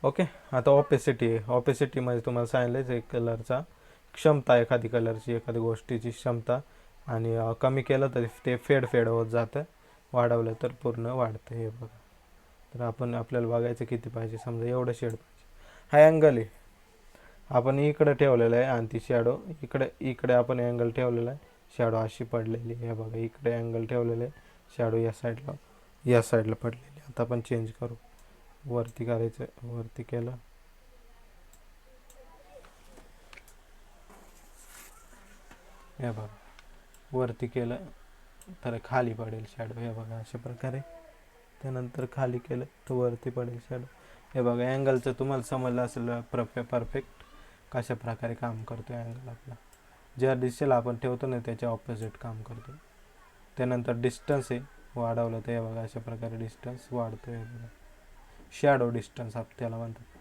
ओके, आता ऑपेसिटी आहे. ऑपेसिटीमध्ये तुम्हाला सांगितलं एक कलरचा क्षमता, एखादी कलरची एखादी गोष्टीची क्षमता, आणि कमी केलं तरी ते फेड होत जातं, वाढवलं तर पूर्ण वाढतं. हे बघा, तर आपल्याला बघायचं किती पाहिजे. समजा एवढं शेड पाहिजे. हा अँगल आहे, आपण इकडे ठेवलेलं आहे, आणि ती शॅडो इकडे आपण अँगल ठेवलेला आहे, शॅडो अशी पडलेली. हे बघा, इकडे अँगल ठेवलेलं आहे, शॅडो या साईडला पडलेली. आता आपण चेंज करू, वरती करायचं. वरती केलं, हे बघा, वरती केलं तर खाली पडेल शॅडो. हे बघा, अशा प्रकारे. त्यानंतर खाली केलं तर वरती पडेल शॅडो. हे बघा, अँगलचं तुम्हाला समजलं असेल परफेक्ट कशा प्रकारे काम करतो अँगल आपला. ज्या दिशेला आपण ठेवतो ना त्याच्या ऑपोजिट काम करतो. त्यानंतर डिस्टन्स आहे, वाढवलं तर हे बघा अशा प्रकारे डिस्टन्स वाढतो. हे बघा, शॅडो डिस्टन्स त्याला म्हणतात.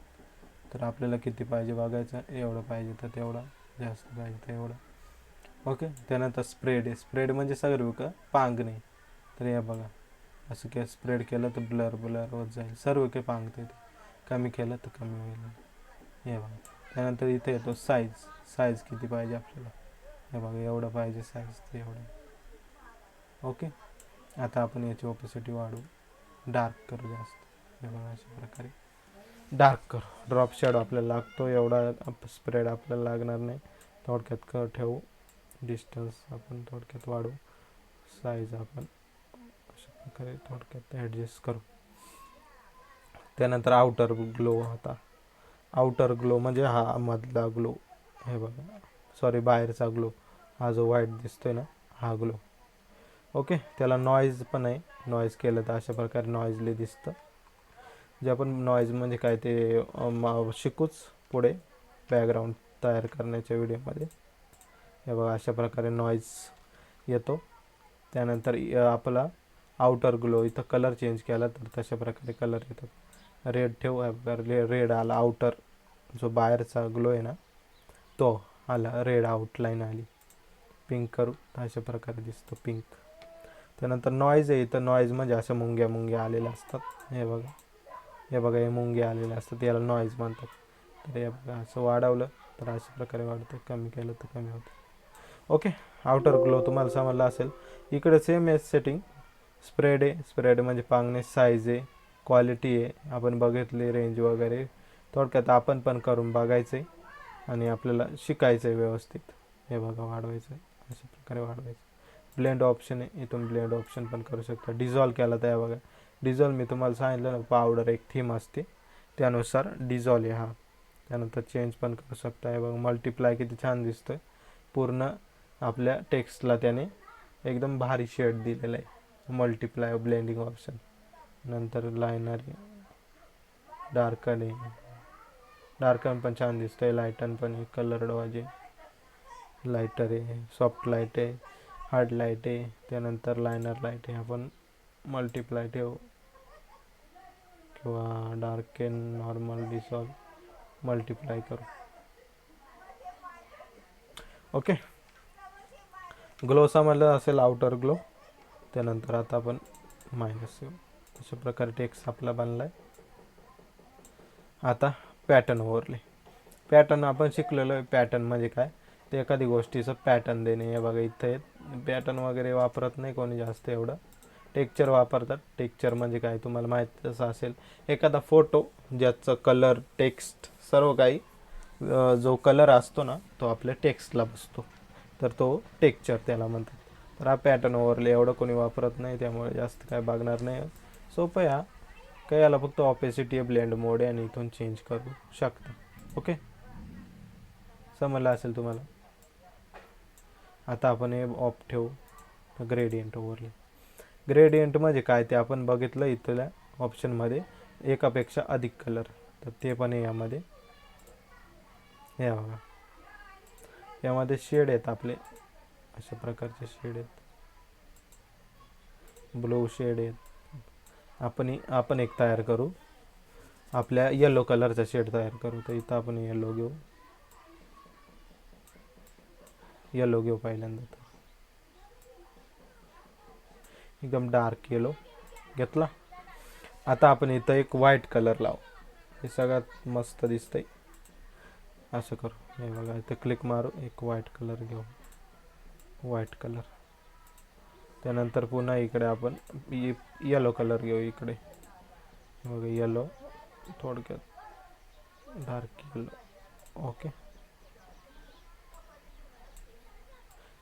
तर आपल्याला किती पाहिजे बघायचं, एवढं पाहिजे तर तेवढं, जास्त पाहिजे तर एवढं. ओके, त्यानंतर स्प्रेड आहे. स्प्रेड म्हणजे सर्व का पांगणे. तर हे बघा, असं काय स्प्रेड केलं तर ब्लर होत जाईल, सर्व काही पांगते. ते कमी केलं तर कमी होईल. हे बघा, त्यानंतर इथे येतो साईज किती पाहिजे आपल्याला. हे बघा, एवढं पाहिजे साईज, ते एवढं. ओके, आता आपण याची ऑपोसिटी वाढवू, डार्क करू जास्त. हे बघा, अशा प्रकारे डार्क करू. ड्रॉप शॅडो आपल्याला लागतो एवढा, स्प्रेड आपल्याला लागणार नाही. थोडक्यात ठेवू, डिस्टन्स आपण थोडक्यात वाढवू, साईज आपण अशा प्रकारे थोडक्यात ॲडजस्ट करू. त्यानंतर आउटर ग्लो. आता आउटर ग्लो म्हणजे हा मधला ग्लो. हे बघा, सॉरी, बाहेरचा ग्लो, हा जो व्हाईट दिसतोय ना, हा ग्लो. ओके, त्याला नॉईज पण आहे. नॉईज केलं तर अशा प्रकारे नॉईजली दिसतं. जे आपण नॉईज म्हणजे काय ते शिकूच पुढे बॅकग्राऊंड तयार करण्याच्या व्हिडिओमध्ये. हे बघा, अशा प्रकारे नॉईज येतो. त्यानंतर आपला आउटर ग्लो, इथं कलर चेंज केला तर तशा प्रकारे कलर येतात. रेड ठेवू, रेड आला आउटर, जो बाहेरचा ग्लो आहे ना तो आला, रेड आउटलाईन आली. पिंक करू तर अशा प्रकारे दिसतो पिंक. त्यानंतर नॉईज आहे, इथं नॉईज म्हणजे असं मुंग्या मुंग्या आलेल्या असतात. हे बघा, हे बघा, हे मुंग्या आलेले असतात, याला नॉईज म्हणतात. तर हे बघा असं वाढवलं तर अशा प्रकारे वाढतं, कमी केलं तर कमी होतं. ओके, आउटर ग्लो तुम्हाला समजला असेल. इकडे सेम आहे सेटिंग. स्प्रेड आहे, स्प्रेड म्हणजे पांगणे, साईज आहे, क्वालिटी आहे, आपण बघितले रेंज वगैरे. थोडक्यात आपण पण करून बघायचं आहे आणि आपल्याला शिकायचं आहे व्यवस्थित. हे बघा वाढवायचं आहे, अशा प्रकारे वाढवायचं. ब्लेंड ऑप्शन आहे, इथून ब्लेंड ऑप्शन पण करू शकता. डिझॉल्व केला तर बघा, डिझॉल्व मी तुम्हाला सांगितलं ना, पावडर एक थीम असते त्यानुसार डिझॉल्व आहे हा. त्यानंतर चेंज पण करू शकता. हे बघा मल्टिप्लाय किती छान दिसतोय, पूर्ण आपल्या टेक्स्टला त्याने एकदम भारी शेड दिलेला आहे. Multiply blending option. नंतर लायनर, डार्कन आहे, डार्कन पण छान दिसतंय. लायटन पण आहे, कलर डॉज आहे, लायटर आहे, सॉफ्ट लाईट आहे, हार्ड लाईट आहे. त्यानंतर लायनर लाईट आहे. आपण मल्टिप्लाय ठेवू किंवा डार्कन, नॉर्मल, डिसॉल्व, मल्टिप्लाय करू. ओके, ग्लो समजलं असेल, आउटर ग्लो. त्यानंतर आता आपण मायनस येऊ. अशा प्रकारे टेक्स्ट आपला बनला आहे. आता पॅटर्न ओव्हरले. पॅटर्न आपण शिकलेलो आहे. पॅटर्न म्हणजे काय, ते एखादी गोष्टीचं पॅटर्न देणे. हे बघा इथं पॅटर्न वगैरे वापरत नाही कोणी जास्त एवढं, टेक्स्चर वापरतात. टेक्स्चर म्हणजे काय तुम्हाला माहीतच असेल, एखादा फोटो ज्याचं कलर, टेक्स्ट, सर्व काही जो कलर असतो ना तो आपल्या टेक्स्टला बसतो, तर तो टेक्स्चर त्याला म्हणतात. तर हा पॅटर्न ओव्हरले एवढं कोणी वापरत नाही, त्यामुळे जास्त काय बघणार नाही. सोपं आहे हा. काय याला फक्त ऑपेसिटी, ब्लेंड मोड आहे आणि इथून चेंज करू शकता. ओके, समजलं असेल तुम्हाला. आता आपण हे ऑफ ठेवू. Gradient overlay. ग्रेडियंट म्हणजे काय ते आपण बघितलं इथल्या ऑप्शनमध्ये, एकापेक्षा अधिक कलर, तर ते पण आहे यामध्ये. हे बघा, यामध्ये शेड आहेत आपले, अशा प्रकारचे शेड आहेत. ब्लू शेड आहेत. आपण एक तयार करू, आपल्या येलो कलरचा शेड तयार करू. तर इथं आपण येलो घेऊ, येलो घेऊ पहिल्यांदा. तर एकदम डार्क येलो घेतला. आता आपण इथं एक व्हाईट कलर लावू, हे सगळ्यात मस्त दिसतंय. असं करू, हे बघा इथं क्लिक मारू, एक व्हाईट कलर घेऊ, व्हाईट कलर. त्यानंतर पुन्हा इकडे आपण येलो कलर घेऊ इकडे. बघा येलो, थोडक्यात डार्क येलो. ओके,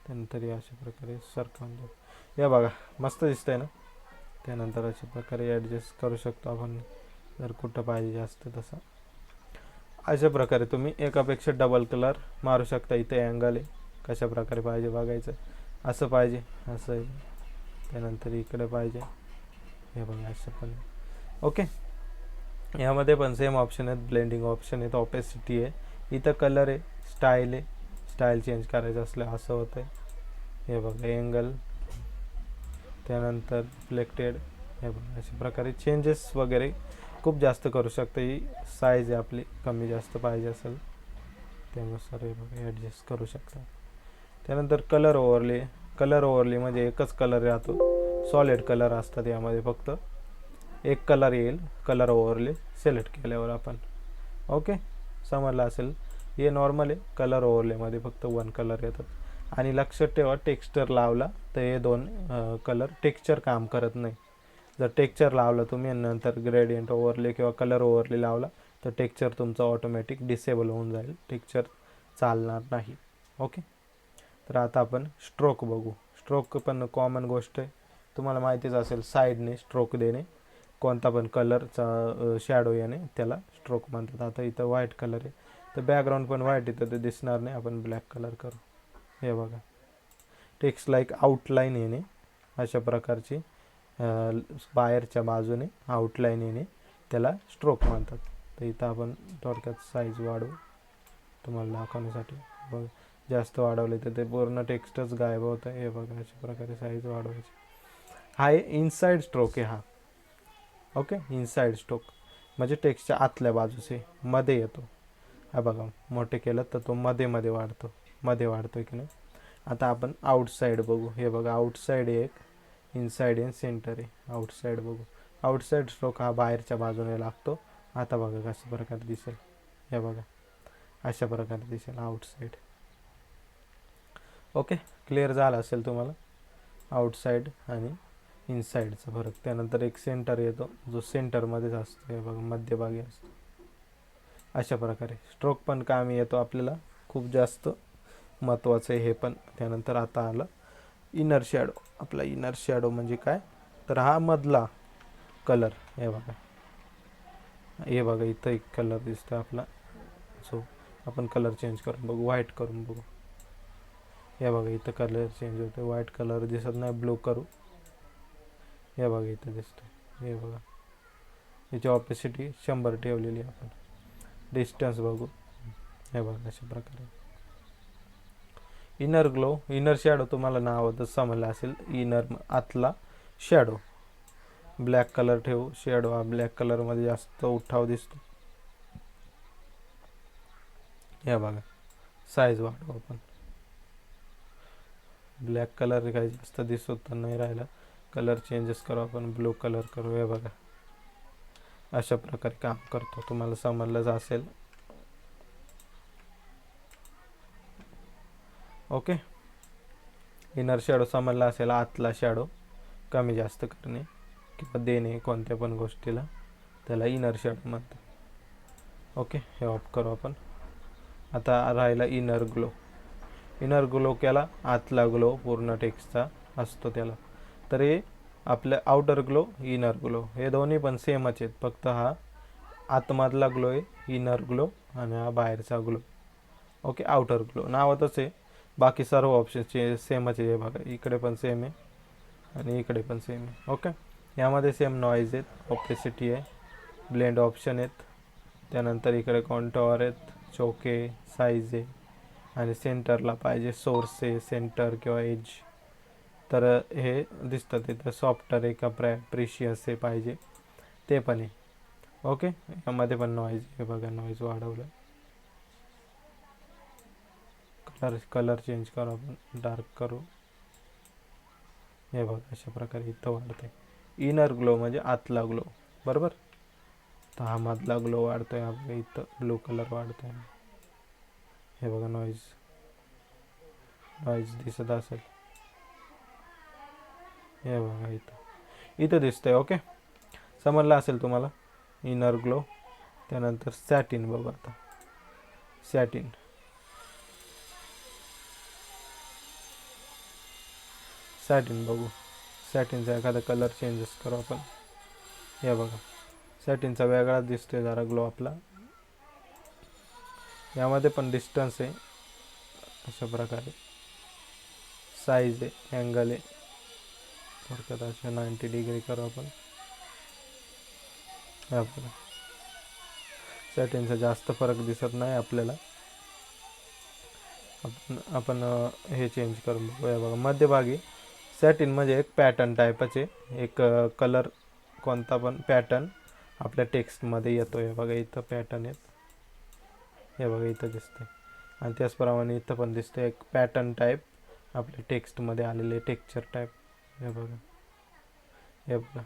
त्यानंतर या अशा प्रकारे सरकवून देऊ. या बघा मस्त दिसतंय ना. त्यानंतर अशा प्रकारे ॲडजस्ट करू शकतो आपण, जर कुठं पाहिजे जास्त तसं. अशा प्रकारे तुम्ही एकापेक्षा डबल कलर मारू शकता. इथे अँगल आहे, कशा प्रकारे पाहिजे बघायचं. असं पाहिजे, असं आहे. त्यानंतर इकडे पाहिजे, हे बघा असं पण. ओके, यामध्ये पण सेम ऑप्शन आहेत. ब्लेंडिंग ऑप्शन आहेत, ऑपेसिटी आहे, इथं कलर आहे, स्टाईल आहे. स्टाईल चेंज करायचं असलं असं होतं आहे. हे बघा एंगल, त्यानंतर रिफ्लेक्टेड. हे बघा अशा प्रकारे चेंजेस वगैरे खूप जास्त करू शकता. ही साईज आहे आपली, कमी जास्त पाहिजे असेल त्यानुसार हे बघा ॲडजस्ट करू शकता. त्यानंतर कलर ओव्हरले. कलर ओव्हरले म्हणजे एकच कलर राहतो, सॉलिड कलर असतात यामध्ये. फक्त एक कलर येईल कलर ओव्हरले सिलेक्ट केल्यावर आपण. ओके, समजलं असेल. हे नॉर्मल आहे. कलर ओव्हरलेमध्ये फक्त वन कलर येतात. आणि लक्षात ठेवा, टेक्स्चर लावला तर हे दोन कलर टेक्स्चर काम करत नाही. जर टेक्स्चर लावलं तुम्ही नंतर ग्रेडियंट ओव्हरले किंवा कलर ओव्हरले लावला तर टेक्स्चर तुमचं ऑटोमॅटिक डिसेबल होऊन जाईल, टेक्स्चर चालणार नाही. ओके, तर आता आपण स्ट्रोक बघू. स्ट्रोक पण कॉमन गोष्ट आहे, तुम्हाला माहितीच असेल. साईडने स्ट्रोक देणे, कोणता पण कलरचा शॅडो येणे त्याला स्ट्रोक म्हणतात. आता इथं व्हाईट कलर आहे, तर बॅकग्राऊंड पण व्हाईट इथं ते दिसणार नाही. आपण ब्लॅक कलर करू. हे बघा टेक्स्ट लाईक आउटलाईन येणे, अशा प्रकारची बाहेरच्या बाजूने आउटलाईन येणे त्याला स्ट्रोक म्हणतात. तर इथं आपण थोडक्यात साईज वाढवू तुम्हाला दाखवण्यासाठी. बघ जास्त वाढवले तर ते पूर्ण टेक्स्टच गायब होतं. हे बघा अशा प्रकारे साईज वाढवायची. हा इनसाइड स्ट्रोक आहे हा. Okay, inside stroke. म्हणजे टेक्स्टच्या आतल्या बाजूचे मध्ये येतो. हा बघा मोठे केलं तर तो मध्ये मध्ये वाढतो, मध्ये वाढतोय की नाही. आता आपण आउटसाईड बघू. हे बघा आउटसाईड एक, इनसाईड आहे, सेंटर आहे. आउटसाईड बघू. आउटसाईड स्ट्रोक हा बाहेरच्या बाजूने लागतो. आता बघा कशा प्रकारे दिसेल. हे बघा अशा प्रकारे दिसेल आउटसाईड. ओके, क्लिअर झालं असेल तुम्हाला आउटसाईड आणि इनसाईडचा फरक. त्यानंतर एक सेंटर येतो जो सेंटरमध्येच असतो. हे बघा मध्यभागी असतो. अशा प्रकारे स्ट्रोक पण कामी येतो आपल्याला, खूप जास्त महत्त्वाचं आहे हे पण. त्यानंतर आता आलं इनर शॅडो. आपला इनर शॅडो म्हणजे काय, तर हा मधला कलर. हे बघा, हे बघा इथं एक कलर दिसतो आपला, जो आपण कलर चेंज करून बघू, व्हाईट करून बघू. हे बघा इथं कलर चेंज होतो, व्हाईट कलर दिसत नाही, ब्लू करू. हे बघा इथं दिसतो. हे बघा याची ऑपेसिटी 100 ठेवलेली आपण. डिस्टन्स बघू. हे बघा अशा प्रकारे. इनर ग्लो, इनर शॅडो तुम्हाला नावातच समजलं असेल. इनर आतला शॅडो. ब्लॅक कलर ठेवू. शॅडो हा ब्लॅक कलरमध्ये जास्त उठाव दिसतो. हे बघा साईज वाढवू आपण. ब्लॅक कलर काही जास्त दिसत नाही राहिला, कलर चेंजेस करू आपण, ब्लू कलर करू. हे बघा अशा प्रकारे काम करतो, तुम्हाला समजलंच असेल. ओके, इनर शॅडो समजला असेल. आतला शॅडो कमी जास्त करणे किंवा देणे कोणत्या पण गोष्टीला, त्याला इनर शॅडो म्हणतात. ओके, हे ऑफ करू आपण. आता राहिला इनर ग्लो. इनर ग्लो केला, आतला ग्लो पूर्ण टेक्स्टचा असतो त्याला. तर हे आपलं आउटर ग्लो, इनर ग्लो हे दोन्ही पण सेमच आहेत, फक्त हा आतमधला ग्लो आहे इनर ग्लो आणि हा बाहेरचा ग्लो. ओके, आउटर ग्लो नावातच आहे, बाकी सर्व ऑप्शनचे सेमच आहे. बघा इकडे पण सेम आहे आणि इकडे पण सेम आहे. ओके, यामध्ये सेम नॉईज आहेत, ऑपेसिटी आहे, ब्लेंड ऑप्शन आहेत. त्यानंतर इकडे कॉन्टॉर आहेत, चोके, साईज आहे आणि सेंटरला पाहिजे सोर्स आहे, सेंटर किंवा एज. तर हे दिसतं तिथं सॉफ्टर आहे का प्रिशियस आहे पाहिजे ते पण आहे. ओके, यामध्ये पण नॉईज. हे बघा नॉईज वाढवलं. कलर चेंज करू आपण, डार्क करू. हे बघा अशा प्रकारे इथं वाढतंय. इनर ग्लो म्हणजे आतला ग्लो, बरोबर. तर हा मधला ग्लो वाढतोय आपल्या इथं, ब्लू कलर वाढतोय. हे बघा नॉईज, नॉईज दिसत असेल. हे बघा इथं दिसतंय. ओके, समजलं असेल तुम्हाला इनर ग्लो. त्यानंतर सॅटिन बघू. आता सॅटिन, सॅटिन बघू. सॅटिनचा एखादा कलर चेंजेस करू आपण. हे बघा सॅटिनचा वेगळा दिसतोय जरा ग्लो आपला. यामध्ये पण डिस्टन्स आहे अशा प्रकारे, साईज आहे, अँगल आहे. थोडक्यात अशा 90 डिग्री करू आपण. हे बघा सॅटिनचा जास्त फरक दिसत नाही आपल्याला. आपण हे चेंज करून बघू. हे बघा मध्यभागी सॅटिन म्हणजे एक पॅटर्न टाईपच आहे, एक कलर कोणता पण पॅटर्न आपल्या टेक्स्टमध्ये येतो. हे बघा इथं पॅटर्न आहेत. हे बघा इथं दिसतंय आणि त्याचप्रमाणे इथं पण दिसतंय एक पॅटर्न टाईप आपल्या टेक्स्टमध्ये आलेले टेक्स्चर टाईप. हे बघा, हे बघा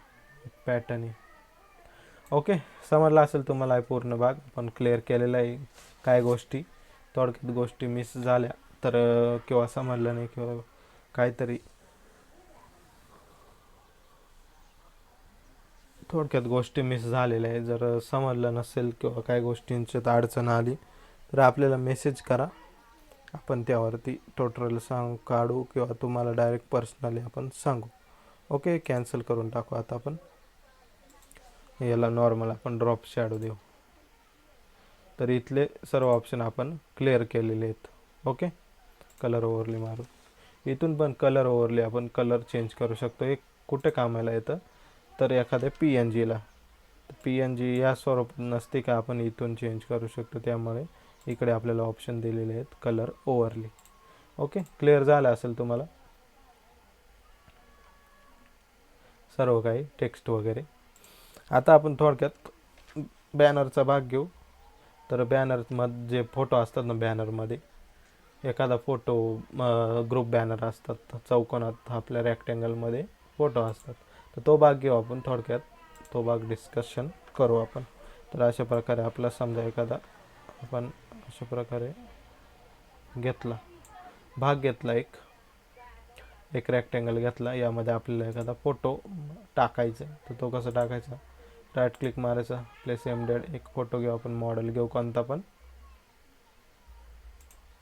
पॅटर्न आहे. ओके, समजला असेल तुम्हाला आहे पूर्ण भाग आपण क्लिअर केलेला आहे. काय गोष्टी थोडक्यात गोष्टी मिस झाल्या तर किंवा समजलं नाही किंवा काहीतरी थोडक्यात गोष्टी मिस झालेल्या आहे, जर समजलं नसेल किंवा काही गोष्टींच्यात अडचण आली तर आपल्याला मेसेज करा, आपण त्यावरती टोटल काढू किंवा तुम्हाला डायरेक्ट पर्सनली आपण सांगू. ओके, कॅन्सल करून टाकू. आता आपण याला नॉर्मल आपण ड्रॉप शॅडो देऊ. तर इथले सर्व ऑप्शन आपण क्लिअर केलेले आहेत. ओके, कलर ओव्हरले मारू. इथून पण कलर ओव्हरले आपण कलर चेंज करू शकतो. एक कुठे कामाला येतं तर एखाद्या PNGला, PNG या स्वरूपात नसते का आपण इथून चेंज करू शकतो. त्यामुळे इकडे आपल्याला ऑप्शन दिलेले आहेत कलर ओव्हरले. ओके, क्लिअर झालं असेल तुम्हाला सर्व काही टेक्स्ट वगैरे. आता आपण थोडक्यात बॅनरचा भाग घेऊ. तर बॅनरमध्ये जे फोटो असतात ना, बॅनरमध्ये एखादा फोटो ग्रुप बॅनर असतात चौकोनात, आपल्या रेक्टँगलमध्ये फोटो असतात, तर तो भाग घेऊ आपण थोडक्यात, तो भाग डिस्कशन करू आपण. तर अशा प्रकारे आपला समजा एखादा आपण अशा प्रकारे घेतला भाग घेतला, एक रेक्टँगल घेतला, यामध्ये आपल्याला एखादा फोटो टाकायचा आहे. तर तो कसा टाकायचा, राईट क्लिक मारायचा, प्लेस एम्बेडेड, एक फोटो घेऊ आपण, मॉडेल घेऊ कोणता पण,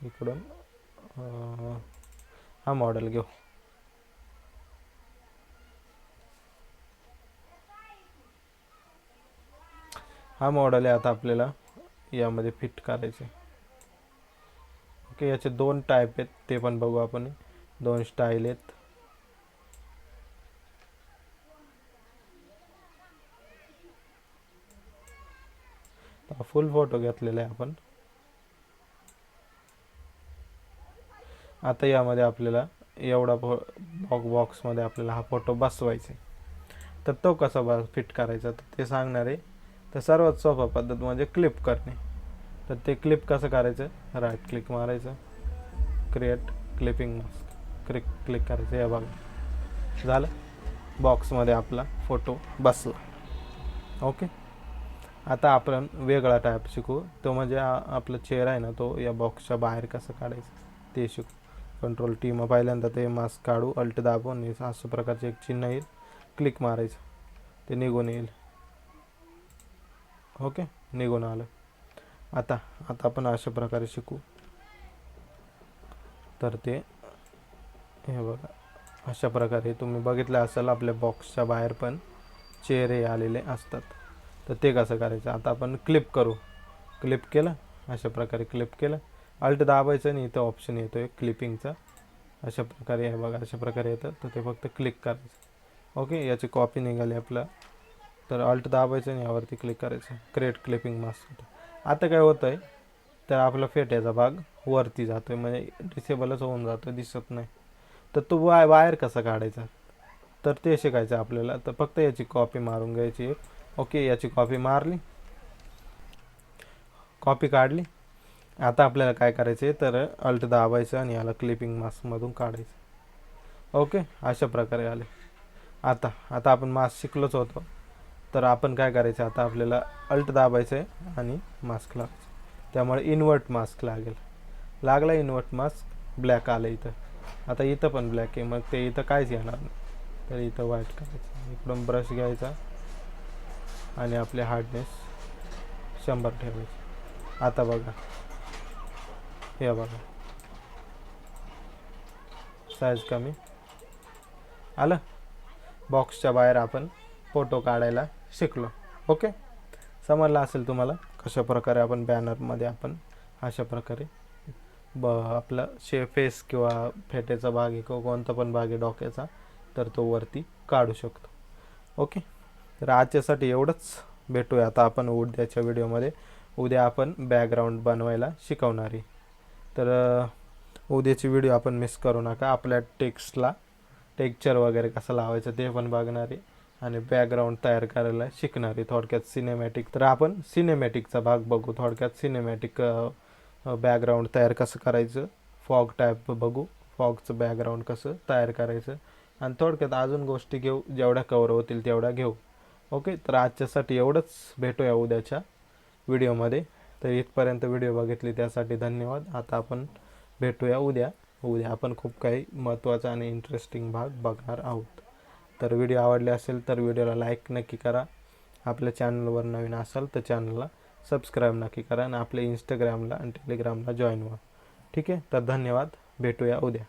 इकडून हा मॉडेल घेऊ. हा मॉडेल आहे, आता आपल्याला यामध्ये फिट करायचे. ओके, याचे 2 टाईप आहेत, ते पण बघू आपण. 2 स्टाईल आहेत. फुल फोटो घेतलेला आहे आपण. आता यामध्ये आपल्याला एवढा बॉक्समध्ये आपल्याला हा फोटो बसवायचा आहे. तर तो कसा फिट करायचा तर ते सांगणार आहे. तर सर्वात सोपा पद्धत म्हणजे क्लिप करणे. तर ते क्लिप कसं करायचं, राईट क्लिक मारायचं, क्रिएट क्लिपिंग मास्क, क्लिक करायचं, या बघा झालं, बॉक्समध्ये आपला फोटो बसला. ओके, आता आपण वेगळा टाईप शिकू, तो म्हणजे आपला चेहरा आहे ना, तो या बॉक्सच्या बाहेर कसं काढायचं ते शिकू. कंट्रोल टी मग पहिल्यांदा ते मास्क काढू, अल्ट दाबून असं प्रकारचे एक चिन्ह येईल, क्लिक मारायचं, ते निघून येईल. ओके, निघून आलं. आता आपण अशा प्रकारे शिकू. तर ते हे बघा, अशा प्रकारे तुम्ही बघितलं असेल, आपल्या बॉक्सच्या बाहेर पण चेहरे आलेले असतात. तर ते कसं करायचं, आता आपण क्लिप करू. क्लिप केलं, अशा प्रकारे क्लिप केलं, अल्ट दाबायचं आणि इथं ऑप्शन येतो एक क्लिपिंगचा, अशा प्रकारे हे बघा, अशा प्रकारे येतं. तर ते फक्त क्लिक करायचं. ओके, याची कॉपी निघाली आपला, तर अल्ट दाबायचं आणि यावरती क्लिक करायचं, क्रिएट क्लिपिंग मास्क. आता काय होतं आहे, तर आपला फेट्याचा भाग वरती जातो आहे, म्हणजे डिसेबलच होऊन जातो, दिसत नाही. तर तो बाहेर कसा काढायचा, तर ते शिकायचं आपल्याला. तर फक्त याची कॉपी मारून घ्यायची एक. ओके, याची कॉपी मारली, कॉपी काढली. आता आपल्याला काय करायचं आहे, तर अल्ट दाबायचं आणि याला क्लिपिंग मास्कमधून काढायचं. ओके, अशा प्रकारे आले. आता आपण मास्क शिकलोच होतो, तर आपण काय करायचं, आता आपल्याला अल्ट दाबायचं आहे आणि मास्क लावायचं, त्यामुळे इन्व्हर्ट मास्क लागला इन्व्हर्ट मास्क, ब्लॅक आलं इथं. आता इथं पण ब्लॅक आहे, मग ते इथं काहीच येणार नाही, तर इथं व्हाईट करायचं. इकडून ब्रश घ्यायचा आणि आपले हार्डनेस 100 ठेवायचे. आता बघा, हे बघा, साईज कमी आलं. बॉक्सच्या बाहेर आपण फोटो काढायला शिकलो. ओके, समजलं असेल तुम्हाला कशा प्रकारे आपण बॅनरमध्ये आपण अशा प्रकारे आपला फेस किंवा फेट्याचा भाग आहे किंवा कोणता पण भाग आहे डोक्याचा, तर तो वरती काढू शकतो. ओके, तर आजच्यासाठी एवढंच. भेटूया आता आपण उद्याच्या व्हिडिओमध्ये. उद्या आपण बॅकग्राऊंड बनवायला शिकवणार आहे. तर उद्याची व्हिडिओ आपण मिस करू नका. आपल्या टेक्स्टला टेक्स्चर वगैरे कसं लावायचं ते पण बघणार आहे आणि बॅकग्राऊंड तयार करायला शिकणार आहे, थोडक्यात सिनेमॅटिक. तर आपण सिनेमॅटिकचा भाग बघू, थोडक्यात सिनेमॅटिक बॅकग्राऊंड तयार कसं करायचं, फॉग टाईप बघू, फॉगचं बॅकग्राऊंड कसं तयार करायचं, आणि थोडक्यात अजून गोष्टी घेऊ, जेवढ्या कवर होतील तेवढ्या घेऊ. ओके, तर आजच्यासाठी एवढंच. भेटूया उद्याच्या व्हिडिओमध्ये. तर इथपर्यंत व्हिडिओ बघितली त्यासाठी धन्यवाद. आता आपण भेटूया उद्या आपण खूप काही महत्त्वाचा आणि इंटरेस्टिंग भाग बघणार आहोत. तर व्हिडिओ आवडले असेल तर व्हिडिओला लाईक नक्की करा. आपल्या चॅनलवर नवीन असाल तर चॅनलला सबस्क्राईब नक्की करा आणि आपल्या इंस्टाग्रामला आणि टेलिग्रामला जॉईन व्हा. ठीक आहे, तर धन्यवाद. भेटूया उद्या.